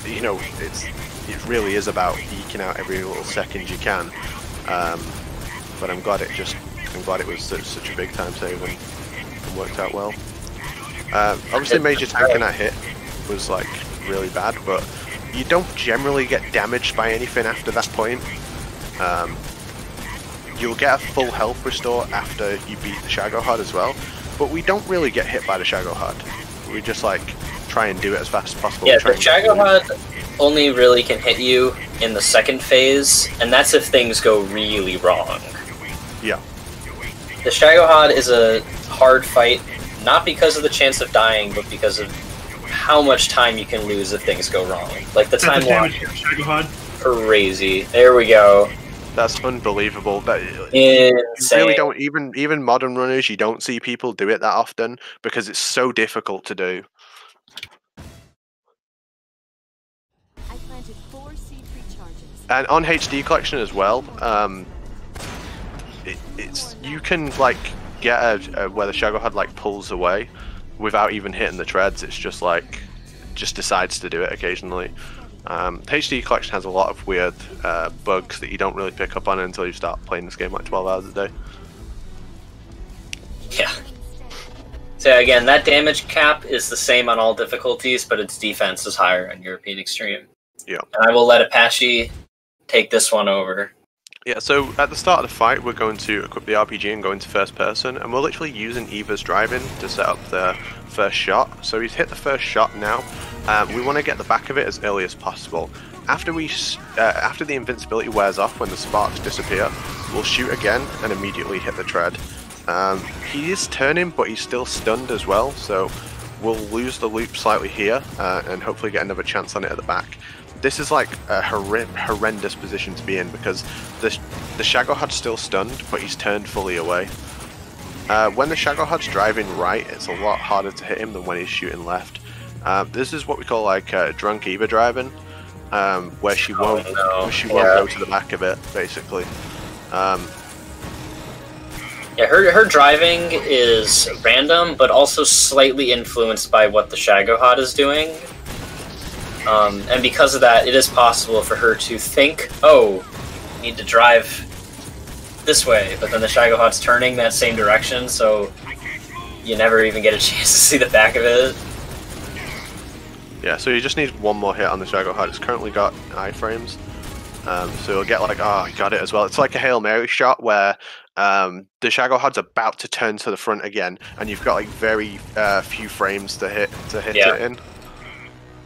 it really is about eking out every little second you can. But I'm glad it was such a big time save and worked out well. Obviously, major tanking that hit was like really bad, but you don't generally get damaged by anything after that point. You'll get a full health restore after you beat the Shagohod as well, but we don't really get hit by the Shagohod. We just like try and do it as fast as possible. Yeah, the Shagohod only really can hit you in the second phase, and that's if things go really wrong. Yeah. The Shagohod is a hard fight, not because of the chance of dying, but because of how much time you can lose if things go wrong. Like the time loss, crazy. There we go. That's unbelievable. Insane. You really don't even modern runners. You don't see people do it that often because it's so difficult to do. I planted 4 seed recharges. And on HD collection as well, you can like get where the Shagohod like pulls away without even hitting the treads. It's just decides to do it occasionally. HD collection has a lot of weird bugs that you don't really pick up on until you start playing this game like 12 hours a day. Yeah. So again, that damage cap is the same on all difficulties, but its defense is higher on European Extreme. Yeah. And I will let Apache take this one over. Yeah, so at the start of the fight, we're going to equip the RPG and go into first person, and we're literally using Eva's driving to set up the first shot. So he's hit the first shot now. We want to get the back of it as early as possible. After the invincibility wears off, when the sparks disappear, we'll shoot again and immediately hit the tread. He is turning, but he's still stunned as well, so we'll lose the loop slightly here and hopefully get another chance on it at the back. This is like a horrendous position to be in because the Shagohod's still stunned, but he's turned fully away. When the Shagohod's driving right, it's a lot harder to hit him than when he's shooting left. This is what we call like drunk Eva driving, where she won't go to the back of it, basically. Yeah, her driving is random, but also slightly influenced by what the Shagohod is doing. And because of that, it is possible for her to think, oh, I need to drive this way, but then the Shagohod's turning that same direction, so you never even get a chance to see the back of it. Yeah, so you just need one more hit on the Shagohod. It's currently got iframes. So you'll get like, oh, I got it as well. It's like a Hail Mary shot where the Shagohod's about to turn to the front again, and you've got like very few frames to hit it in.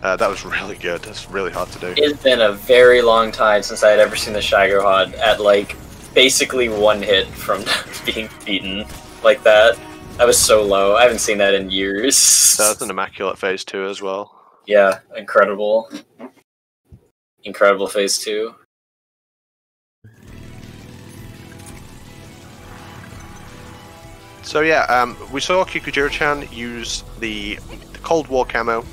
That was really good. That's really hard to do. It's been a very long time since I had ever seen the Shagohod at like basically one hit from being beaten like that. I was so low. I haven't seen that in years. That's an immaculate phase 2 as well. Yeah, incredible. Incredible phase 2. So yeah, we saw Kikujiro-chan use the Cold War camo.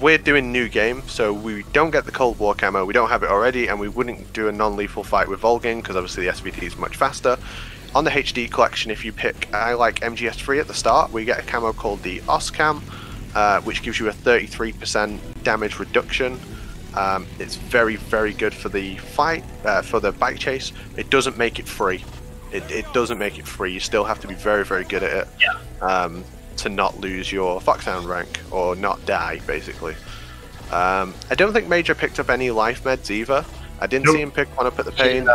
We're doing new game, so we don't get the Cold War camo, we don't have it already, and we wouldn't do a non-lethal fight with Volgin, because obviously the SVT is much faster. On the HD collection, if you pick, I like MGS3 at the start, we get a camo called the OSCAM, which gives you a 33% damage reduction. It's very, very good for the fight, for the bike chase. It doesn't make it free. It doesn't make it free. You still have to be very, very good at it. Yeah. To not lose your Foxhound rank, or not die, basically. I don't think Major picked up any life meds either. I didn't see him pick one up at the pain.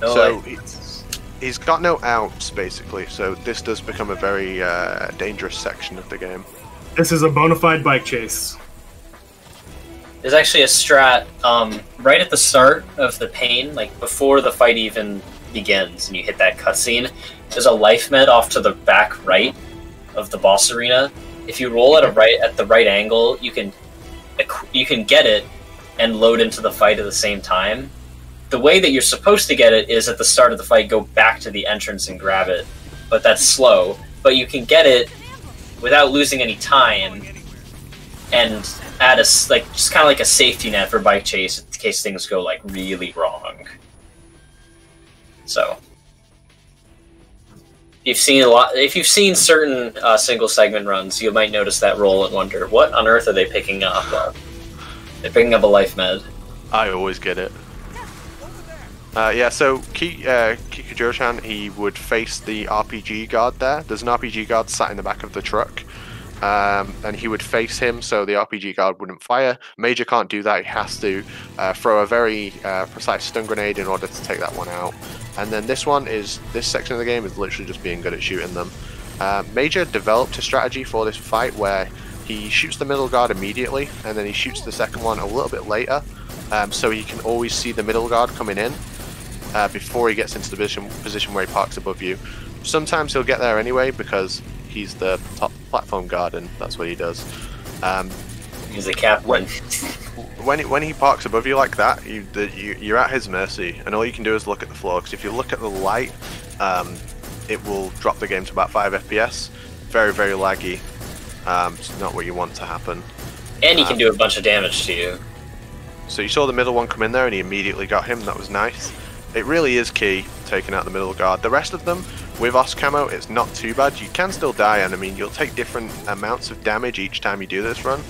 So he's got no outs, basically, so this does become a very dangerous section of the game. This is a bona fide bike chase. There's actually a strat right at the start of the pain, like before the fight even begins and you hit that cutscene. There's a life med off to the back right of the boss arena. If you roll at the right angle, you can get it and load into the fight at the same time. The way that you're supposed to get it is at the start of the fight, go back to the entrance and grab it, but that's slow. But you can get it without losing any time, and add just kind of like a safety net for bike chase in case things go like really wrong. So, if you've seen certain single segment runs, you might notice that roll and wonder, what on earth are they picking up? They're picking up a life med. I always get it. Yeah, so Kikujiro-chan, he would face the RPG guard there. There's an RPG guard sat in the back of the truck. And he would face him, so the RPG guard wouldn't fire. Major can't do that. He has to throw a very precise stun grenade in order to take that one out. And then this section of the game is literally just being good at shooting them. Major developed a strategy for this fight where he shoots the middle guard immediately, and then he shoots the second one a little bit later, so he can always see the middle guard coming in before he gets into the position where he parks above you. Sometimes he'll get there anyway because he's the top platform guard, and that's what he does. He's a captain. When he parks above you like that, you're at his mercy, and all you can do is look at the floor. Because if you look at the light, it will drop the game to about 5 FPS. Very, very laggy. It's not what you want to happen. And he can do a bunch of damage to you. So you saw the middle one come in there, and he immediately got him. That was nice. It really is key, taking out the middle guard. The rest of them, with OS camo, it's not too bad. You can still die, and I mean, you'll take different amounts of damage each time you do this run.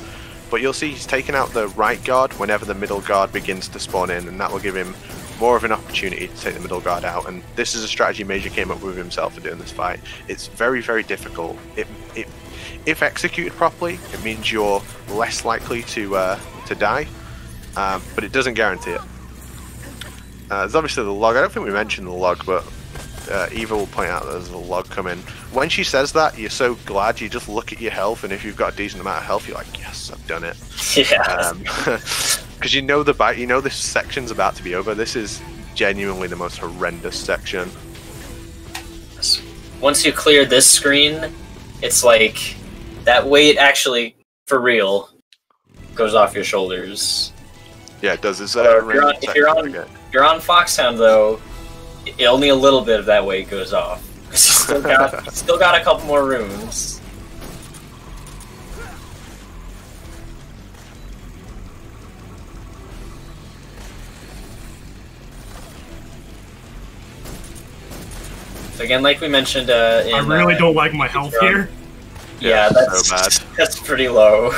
But you'll see he's taking out the right guard whenever the middle guard begins to spawn in, and that will give him more of an opportunity to take the middle guard out. And this is a strategy Major came up with himself for doing this fight. It's very, very difficult. If executed properly, it means you're less likely to die, but it doesn't guarantee it. There's obviously the log. I don't think we mentioned the log, but Eva will point out that there's a log coming. When she says that, you're so glad. You just look at your health, and if you've got a decent amount of health, you're like, yes, I've done it. Yeah. Because you know this section's about to be over. This is genuinely the most horrendous section. Once you clear this screen, it's like that weight actually, for real, goes off your shoulders. Yeah, it does. If you're on Foxhound, though, only a little bit of that weight goes off. You still got a couple more rooms. So again, like we mentioned, I really don't like my health here. Yeah, that's so bad. That's pretty low.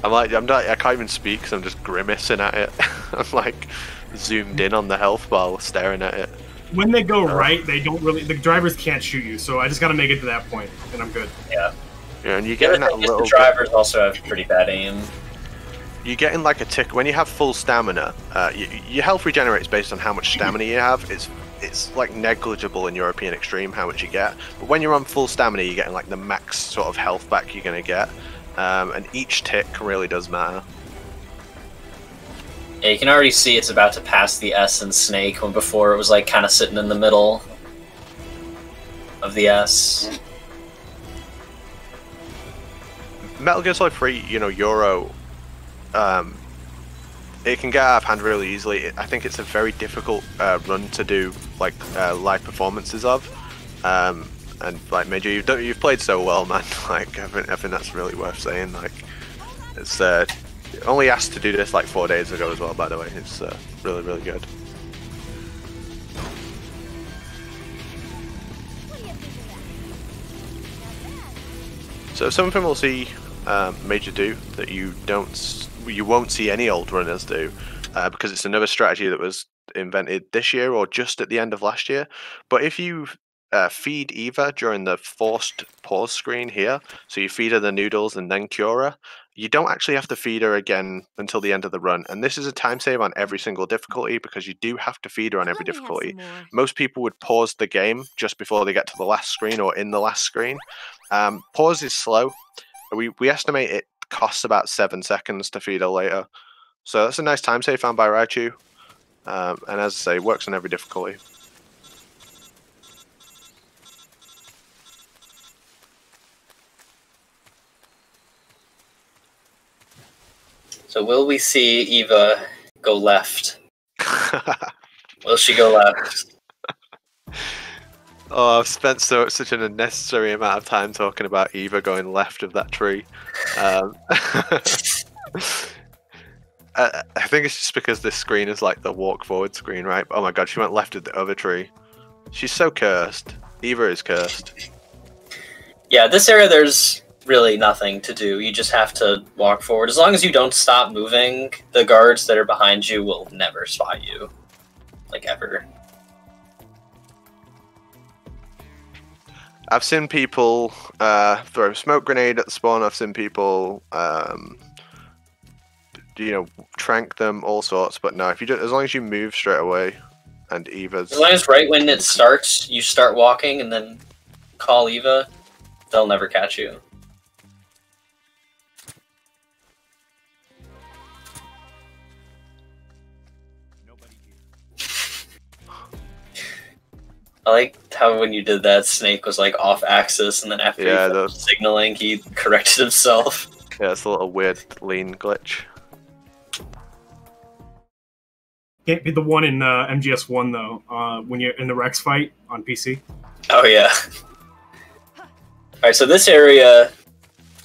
I can't even speak because I'm just grimacing at it. I'm like zoomed in on the health bar, staring at it. When they go right, they don't really. The drivers can't shoot you, so I just got to make it to that point, and I'm good. Yeah. Yeah, and you're getting that little. The drivers also have pretty bad aim. you're getting like a tick when you have full stamina. Your health regenerates based on how much stamina you have. It's like negligible in European Extreme how much you get, but when you're on full stamina, you're getting like the max sort of health back you're gonna get, and each tick really does matter. Yeah, you can already see it's about to pass the S in Snake, when before it was like kind of sitting in the middle of the S. Metal Gear Solid 3, you know, Euro, it can get out of hand really easily. I think it's a very difficult run to do like live performances of, and like Major, you've played so well, man. Like I think that's really worth saying. Like it's only asked to do this like 4 days ago as well. By the way, it's really good. So something we'll see Major do that you won't see any old runners do, because it's another strategy that was invented this year or just at the end of last year. But if you feed Eva during the forced pause screen here, so you feed her the noodles and then cure her, you don't actually have to feed her again until the end of the run. And this is a time save on every single difficulty, because you do have to feed her on every difficulty. Most people would pause the game just before they get to the last screen or in the last screen. Pause is slow. We estimate it costs about 7 seconds to feed her later. So that's a nice time save found by Raichu. And as I say, it works on every difficulty. So will we see Eva go left? Will she go left? Oh, I've spent such an unnecessary amount of time talking about Eva going left of that tree. I think it's just because this screen is like the walk forward screen, right? Oh my god, she went left of the other tree. She's so cursed. Eva is cursed. Yeah, this area there's really nothing to do. You just have to walk forward. As long as you don't stop moving, the guards that are behind you will never spot you. Like, ever. I've seen people throw a smoke grenade at the spawn. I've seen people, you know, trank them, all sorts. But no, if you as long as you move straight away, and Eva's... As long as right when it starts, you start walking and then call Eva, they'll never catch you. I like how when you did that, Snake was like off axis, and then after he signaling, he corrected himself. Yeah, it's a little weird lean glitch. Can't be the one in MGS1 though. When you're in the Rex fight on PC. Oh yeah. All right, so this area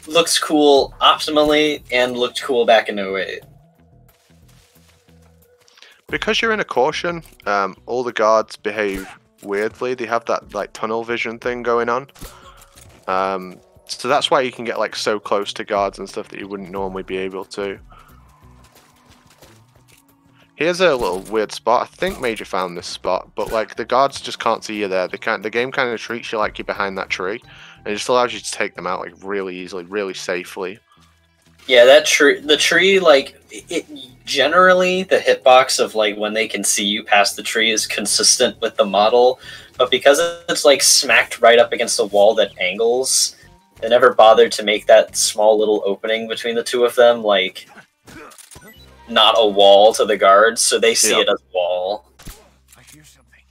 looks cool optimally and looked cool back in 08. Because you're in a caution, all the guards behave weirdly. They have that like tunnel vision thing going on. So that's why you can get like so close to guards and stuff that you wouldn't normally be able to. Here's a little weird spot. I think Major found this spot, but like the guards just can't see you there. They can't. The game kind of treats you like you're behind that tree, and it just allows you to take them out like really easily, really safely. Yeah, that tree. The tree, like it generally, the hitbox of like when they can see you past the tree is consistent with the model, but because it's like smacked right up against a wall that angles, they never bothered to make that small little opening between the two of them like not a wall to the guards, so they see it as a wall. I hear something.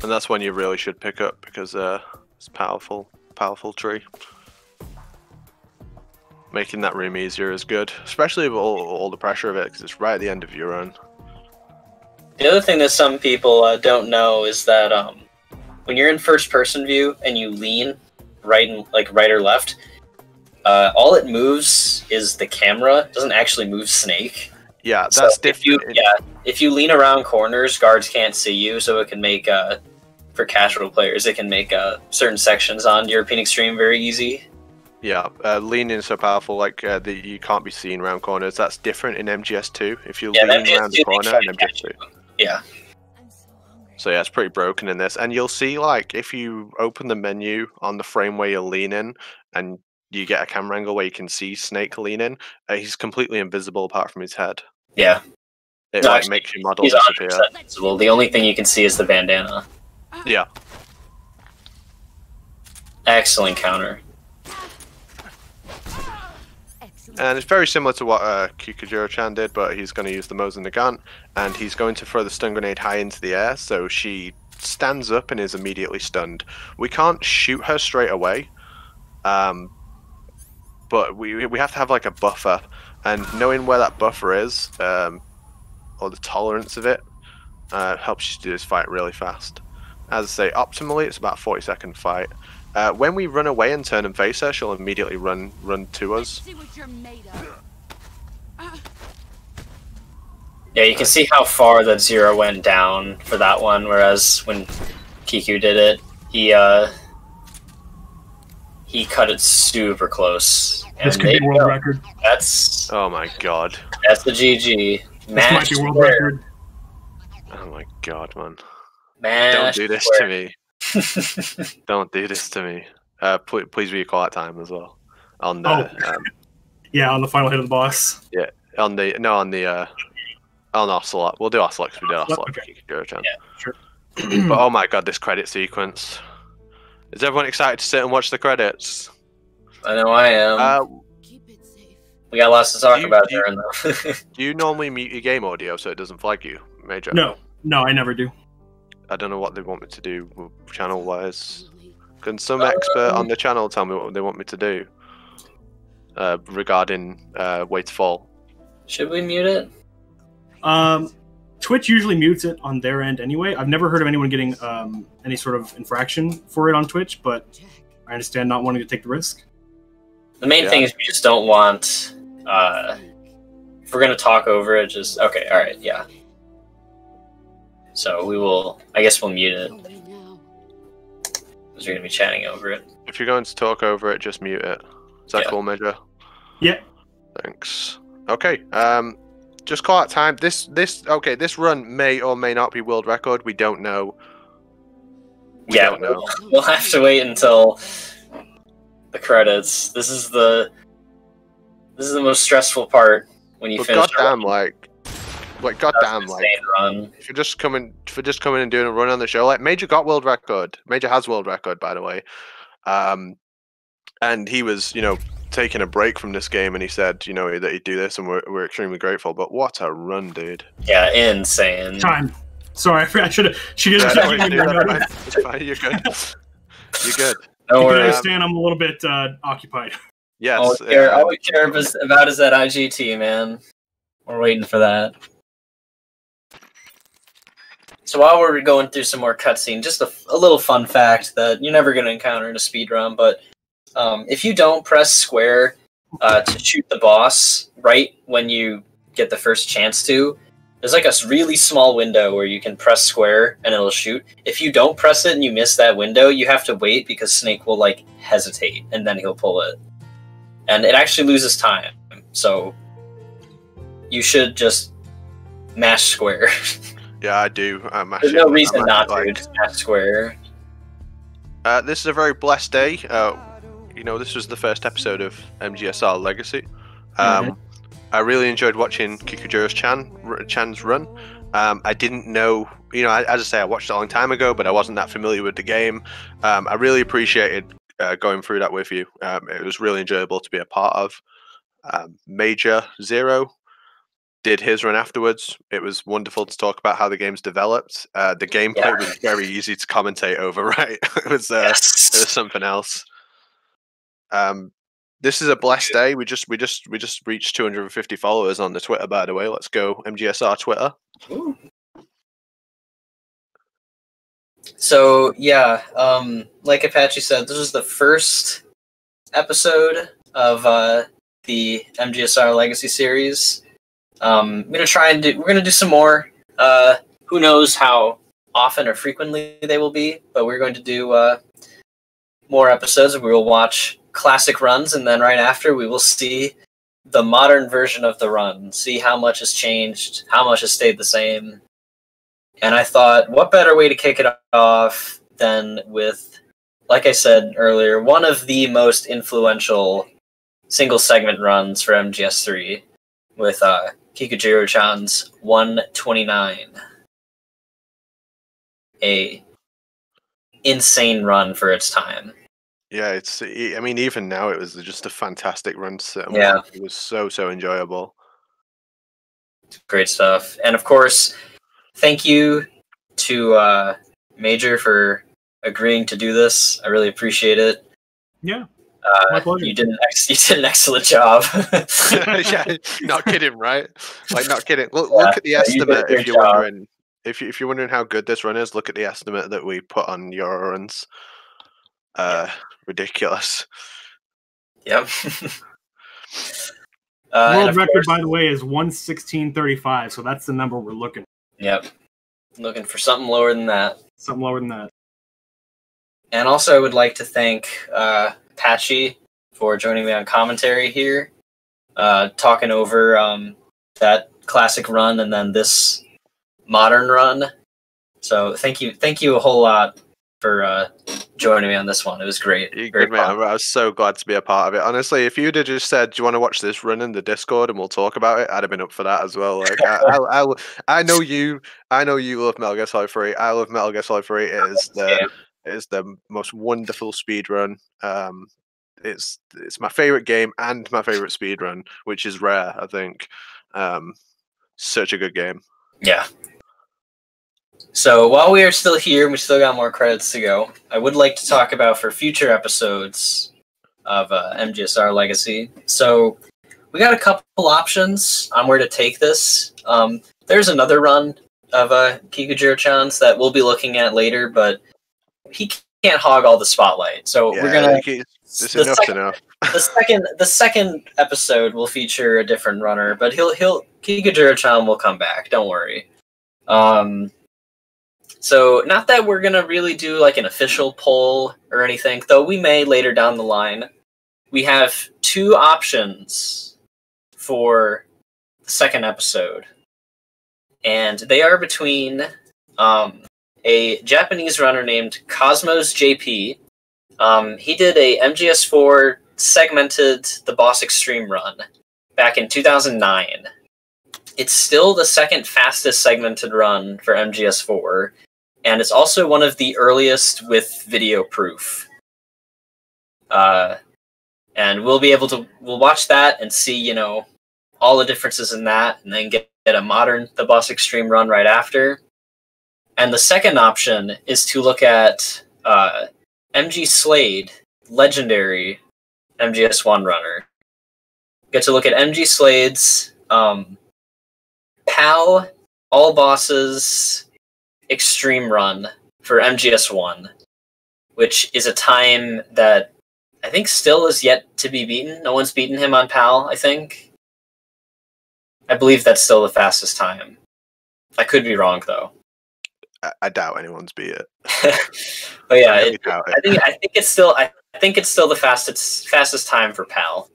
And that's when you really should pick up, because it's powerful tree. Making that room easier is good, especially with all the pressure of it, because it's right at the end of your run. The other thing that some people don't know is that when you're in first-person view and you lean right or left, all it moves is the camera. It doesn't actually move Snake. Yeah, that's so different. If you lean around corners, guards can't see you, so it can make for casual players, it can make certain sections on European Extreme very easy. Yeah, leaning is so powerful, like that you can't be seen around corners. That's different in MGS2. If you lean around the corner in MGS2. Yeah. So yeah, it's pretty broken in this. And you'll see, like, if you open the menu on the frame where you're leaning, and you get a camera angle where you can see Snake leaning. He's completely invisible apart from his head. Yeah. It No, like actually, makes your model he's disappear. 100% visible. The only thing you can see is the bandana. Yeah. Excellent counter. Excellent. And it's very similar to what Kikujiro-chan did, but he's going to use the Mosen Nagant, and he's going to throw the stun grenade high into the air, so she stands up and is immediately stunned. We can't shoot her straight away, but we have to have like a buffer, and knowing where that buffer is, or the tolerance of it, helps you to do this fight really fast. As I say, optimally it's about a 40-second fight. When we run away and turn and face her, she'll immediately run to us. See what you're made of. Yeah, you can see how far that Zero went down for that one, whereas when Kiku did it, he cut it super close. This And could be there you world go. record. That's Oh my god. the GG. This might be world record. Oh my god, man. Mash Don't do this square. to me. Don't do this to me. Please be quiet time as well. On the Yeah, on the final hit of the boss. on Ocelot. We'll do Ocelot because we did Ocelot for Okay. Kikujiro-chan. Yeah, sure. But oh my god, this credit sequence. Is everyone excited to sit and watch the credits? I know I am. Keep it safe. We got lots to talk do you- about do you- during though. Do you normally mute your game audio so it doesn't flag you, Major? No, I never do. I don't know what they want me to do channel-wise. Can some expert on the channel tell me what they want me to do regarding Way to Fall? Should we mute it? Twitch usually mutes it on their end anyway. I've never heard of anyone getting any sort of infraction for it on Twitch, but Jack. I understand not wanting to take the risk. The main Yeah. thing is we just don't want. If we're gonna talk over it, just okay. All right, yeah. So we will. I guess we'll mute it Away now. because we're gonna be chatting over it. If you're going to talk over it, just mute it. Is that Yeah. cool, Major? Yeah. Thanks. Okay. Just call out time. This run may or may not be world record. We don't know. We Yeah, don't know. We'll have to wait until the credits. This is the most stressful part when you But finish. goddamn, goddamn, a run. if you're just coming and doing a run on the show, like Major got world record. Major has world record, by the way. And he was, taking a break from this game, and he said, that he'd do this, and we're extremely grateful. But what a run, dude! Yeah, insane. Time. Sorry, I should have. She didn't. Yeah, she no, didn't dude, even that's know. fine. It's fine. You're good. You're good. Don't You can worry. understand I'm a little bit occupied. Yes. All we care about is that IGT, man. We're waiting for that. So while we're going through some more cutscene, just a little fun fact that you're never going to encounter in a speedrun, but if you don't press square to shoot the boss right when you get the first chance to, there's like a really small window where you can press square and it'll shoot. If you don't press it and you miss that window, you have to wait because Snake will like hesitate and then he'll pull it. And it actually loses time. So you should just mash square. Yeah, I do. There's no reason not to. Just mash square. This is a very blessed day. This was the first episode of MGSR Legacy. I really enjoyed watching Kikujiro's Chan's run. I didn't know, as I say, I watched it a long time ago, but I wasn't that familiar with the game. I really appreciated going through that with you. It was really enjoyable to be a part of. Major Zero did his run afterwards. It was wonderful to talk about how the game's developed. The gameplay was very easy to commentate over, right? It was something else. This is a blessed day. We just reached 250 followers on the Twitter, by the way. Let's go MGSR Twitter. Ooh. So yeah, like Apache said, this is the first episode of the MGSR Legacy series. We're gonna do some more. Who knows how often or frequently they will be, but we're going to do more episodes. We will watch classic runs, and then right after we will see the modern version of the run, see how much has changed, how much has stayed the same. And I thought, what better way to kick it off than with like I said earlier, one of the most influential single segment runs for MGS3 with Kikujiro-chan's 129. A insane run for its time. Yeah, I mean, even now it was just a fantastic run to sit and Yeah. watch. It was so enjoyable. Great stuff. And of course, thank you to Major for agreeing to do this. I really appreciate it. Yeah, my pleasure. You did an excellent job. Yeah, not kidding, right? Like, not kidding. Look at the you did a estimate great if you're job. wondering. If you're wondering how good this run is, look at the estimate that we put on your runs. Ridiculous. Yep. World record, by the way, is 1:16:35. So that's the number we're looking. Yep. Looking for something lower than that. Something lower than that. And also, I would like to thank Patchy for joining me on commentary here, talking over that classic run and then this modern run. So thank you a whole lot for joining me on this one. It was great. You're Very good, mate. fun. I was so glad to be a part of it. Honestly, if you'd have just said, "Do you want to watch this run in the Discord and we'll talk about it?" I'd have been up for that as well. Like, I know you love Metal Gear Solid 3. I love Metal Gear Solid 3. It is the most wonderful speed run. It's my favorite game and my favorite speed run, which is rare, I think. Such a good game. Yeah. So while we are still here, and we still got more credits to go, I would like to talk about for future episodes of MGSR Legacy. So we got a couple options on where to take this. There's another run of Kikujiro-chan's that we'll be looking at later, but he can't hog all the spotlight. So we're gonna. It's enough to know. The second episode will feature a different runner, but Kikujiro-chan will come back. Don't worry. So not that we're gonna really do like an official poll or anything, though we may later down the line. We have two options for the second episode, and they are between a Japanese runner named Cosmos JP. He did a MGS4 segmented The Boss Extreme run back in 2009. It's still the second fastest segmented run for MGS4, and it's also one of the earliest with video proof. And we'll watch that and see, all the differences in that, and then get a modern The Boss Extreme run right after. And the second option is to look at MG Slade, legendary MGS1 runner. Get to look at MG Slade's PAL All Bosses Extreme run for MGS1, which is a time that I think still is yet to be beaten. No one's beaten him on PAL, I think. I believe that's still the fastest time. I could be wrong, though. I doubt anyone's beat it. But yeah, I doubt it. I think it's still the fastest time for PAL.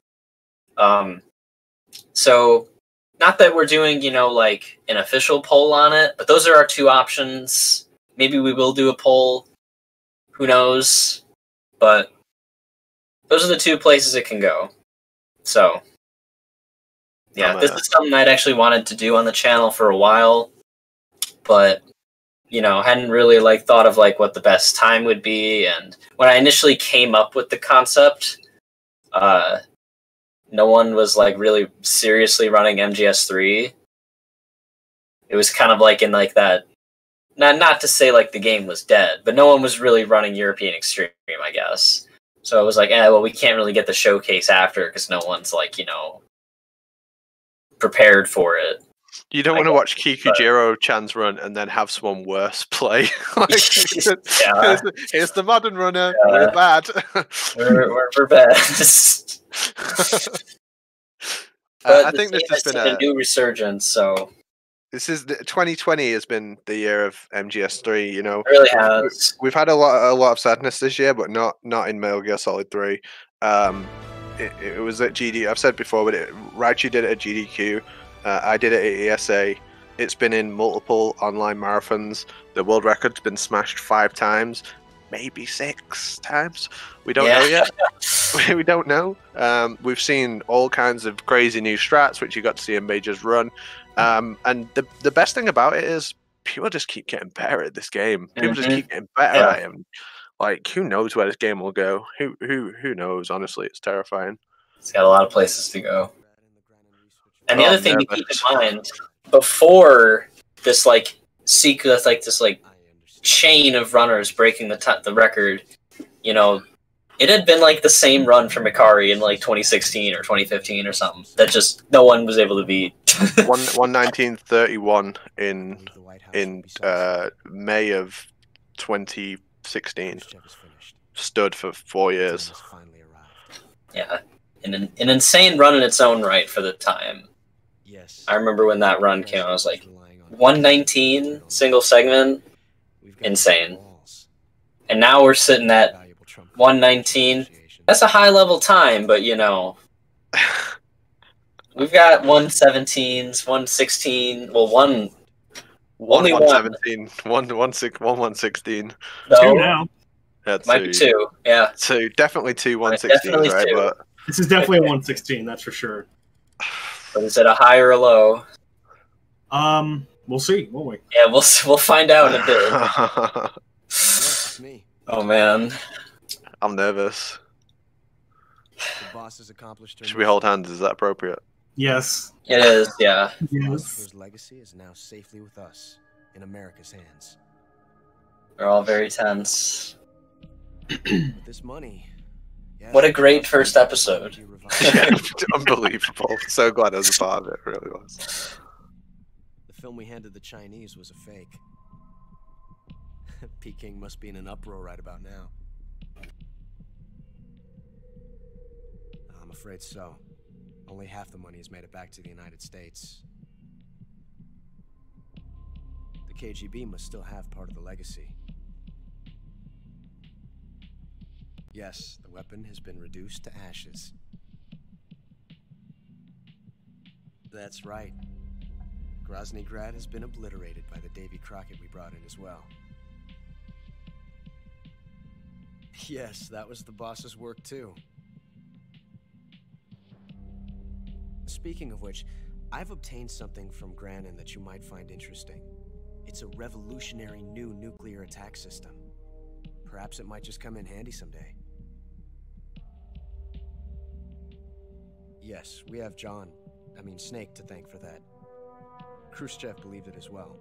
So not that we're doing, like an official poll on it, but those are our two options. Maybe we will do a poll. Who knows? But those are the two places it can go. So yeah, this is something I'd actually wanted to do on the channel for a while, but hadn't really thought of what the best time would be. And when I initially came up with the concept, no one was really seriously running MGS3. It was kind of in that, not to say the game was dead, but no one was really running European Extreme, I guess. So I was we can't really get the showcase after because no one's prepared for it. You don't want to watch Kikujiro-chan's run and then have someone worse play. Here's the modern runner. Yeah. We're bad. we're bad. I think this has been a new resurgence. So this is 2020 has been the year of MGS3. It really has. We've had a lot of sadness this year, but not in Metal Gear Solid 3. It was at GD. I've said before, but Raichu did it at GDQ. I did it at ESA. It's been in multiple online marathons. The world record's been smashed 5 times. maybe 6 times. We don't know yet. We don't know. We've seen all kinds of crazy new strats, which you got to see in Major's run. And the best thing about it is people just keep getting better at this game. People just keep getting better at it. Like, who knows where this game will go? Who knows? Honestly, it's terrifying. It's got a lot of places to go. And the Oh, other thing to keep in mind, before this like sequence, like this like chain of runners breaking the record, you know, it had been like the same run for Mikari in like 2016 or 2015 or something that just no one was able to beat. 119.31 in May of 2016. Stood for 4 years. Yeah, an insane run in its own right for the time. I remember when that run came out, I was like, 119 single segment, insane. And now we're sitting at 119. That's a high level time, but you know, we've got 117s, 116. Well, only 117, 116. Two No, now. That's might be 2. Yeah, two, definitely 2 116s, definitely right? 2. But This is definitely a 116, that's for sure. but is it a high or a low? We'll see, won't we? Yeah, we'll find out in a bit. Yes, it's me. Oh man, I'm nervous. The boss has accomplished her Should we hold hands? Is that appropriate? Yes. it is. Yeah, Yes. Lucifer's legacy is now safely with us, in America's hands. they're all very tense. With this money. Yes, What a great the first boss episode. will be revived. Yeah, unbelievable. So glad I was a part of it. It really was. The film we handed the Chinese was a fake. Peking must be in an uproar right about now. I'm afraid so. Only half the money has made it back to the United States. The KGB must still have part of the legacy. Yes, the weapon has been reduced to ashes. That's right. Grozny Grad has been obliterated by the Davy Crockett we brought in as well. Yes, that was the boss's work too. Speaking of which, I've obtained something from Granin that you might find interesting. It's a revolutionary new nuclear attack system. Perhaps it might just come in handy someday. Yes, we have Snake to thank for that. Khrushchev believed it as well.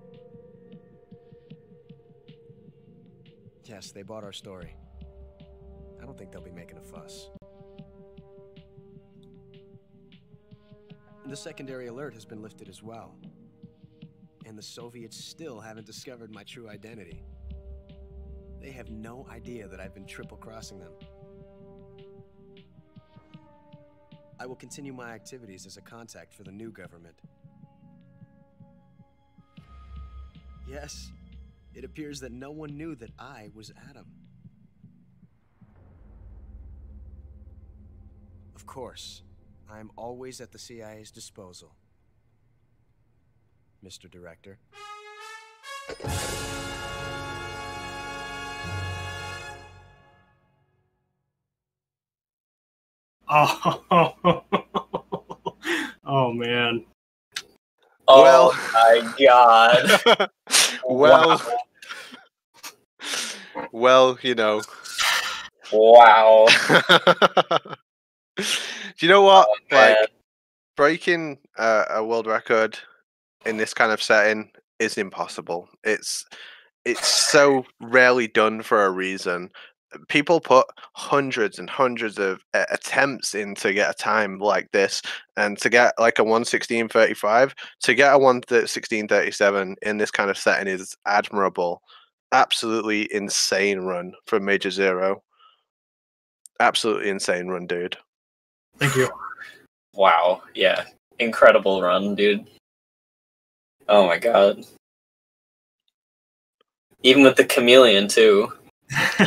Yes, they bought our story. I don't think they'll be making a fuss. The secondary alert has been lifted as well. And the Soviets still haven't discovered my true identity. They have no idea that I've been triple-crossing them. I will continue my activities as a contact for the new government. Yes, it appears that no one knew that I was Adam. Of course, I'm always at the CIA's disposal, Mr. Director. Oh, oh man. Oh Well. my god. Well, well, you know. Wow. Do you know what? Oh, man. Like, breaking a world record in this kind of setting is impossible. It's so rarely done for a reason. People put hundreds and hundreds of attempts in to get a time like this, and to get like a 1:16:35, to get a 1:16:37 in this kind of setting is admirable. Absolutely insane run from Major Zero. Absolutely insane run, dude. Thank you. Wow. Yeah. Incredible run, dude. Oh my god. Even with the chameleon too.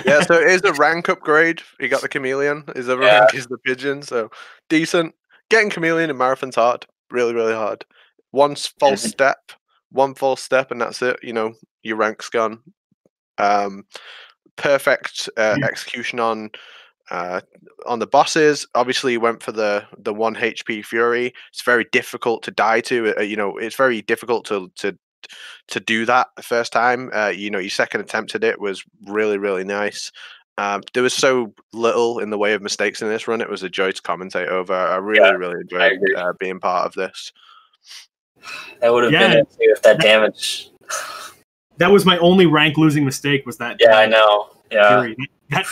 Yeah, so it is a rank upgrade. He got the chameleon. His other Yeah. rank is the pigeon, so decent. Getting chameleon in marathon's hard. Really, really hard. One false step, and that's it. You know, your rank's gone. perfect execution on the bosses. Obviously, you went for the 1 HP Fury. It's very difficult to die to. It's very difficult to do that the first time. Your second attempt at it was really, really nice. There was so little in the way of mistakes in this run. It was a joy to commentate over. I really, really enjoyed being part of this. That would have been it too if that damage. That was my only rank losing mistake. Was that? Yeah, I know. Yeah. Fury. That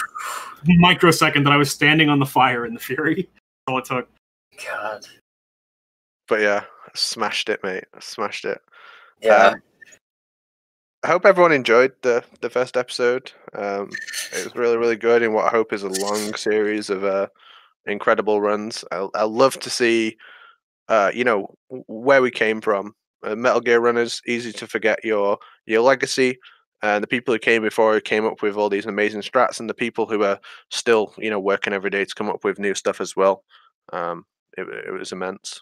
microsecond that I was standing on the fire in the Fury. That's all it took. God. But yeah, smashed it, mate. Smashed it. Yeah. I hope everyone enjoyed the first episode. It was really, really good in what I hope is a long series of incredible runs. I love to see, where we came from. Metal Gear runners, easy to forget your legacy, and the people who came before who came up with all these amazing strats, and the people who are still, working every day to come up with new stuff as well. It was immense.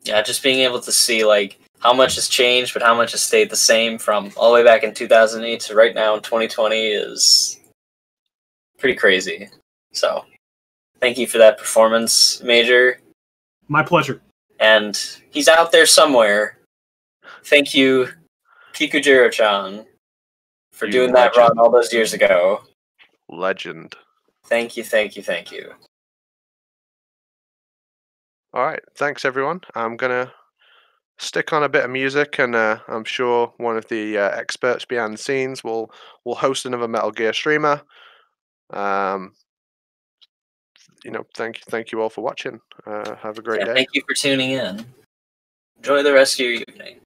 Yeah, just being able to see like how much has changed, but how much has stayed the same from all the way back in 2008 to right now in 2020 is pretty crazy. So, thank you for that performance, Major. My pleasure. And he's out there somewhere. Thank you, Kikujiro-chan, for doing that run all those years ago. Legend. Thank you, thank you, thank you. All right, thanks everyone. I'm gonna stick on a bit of music, and I'm sure one of the experts behind the scenes will host another Metal Gear streamer. Thank you all for watching. Have a great day. Thank you for tuning in. Enjoy the rest of your evening.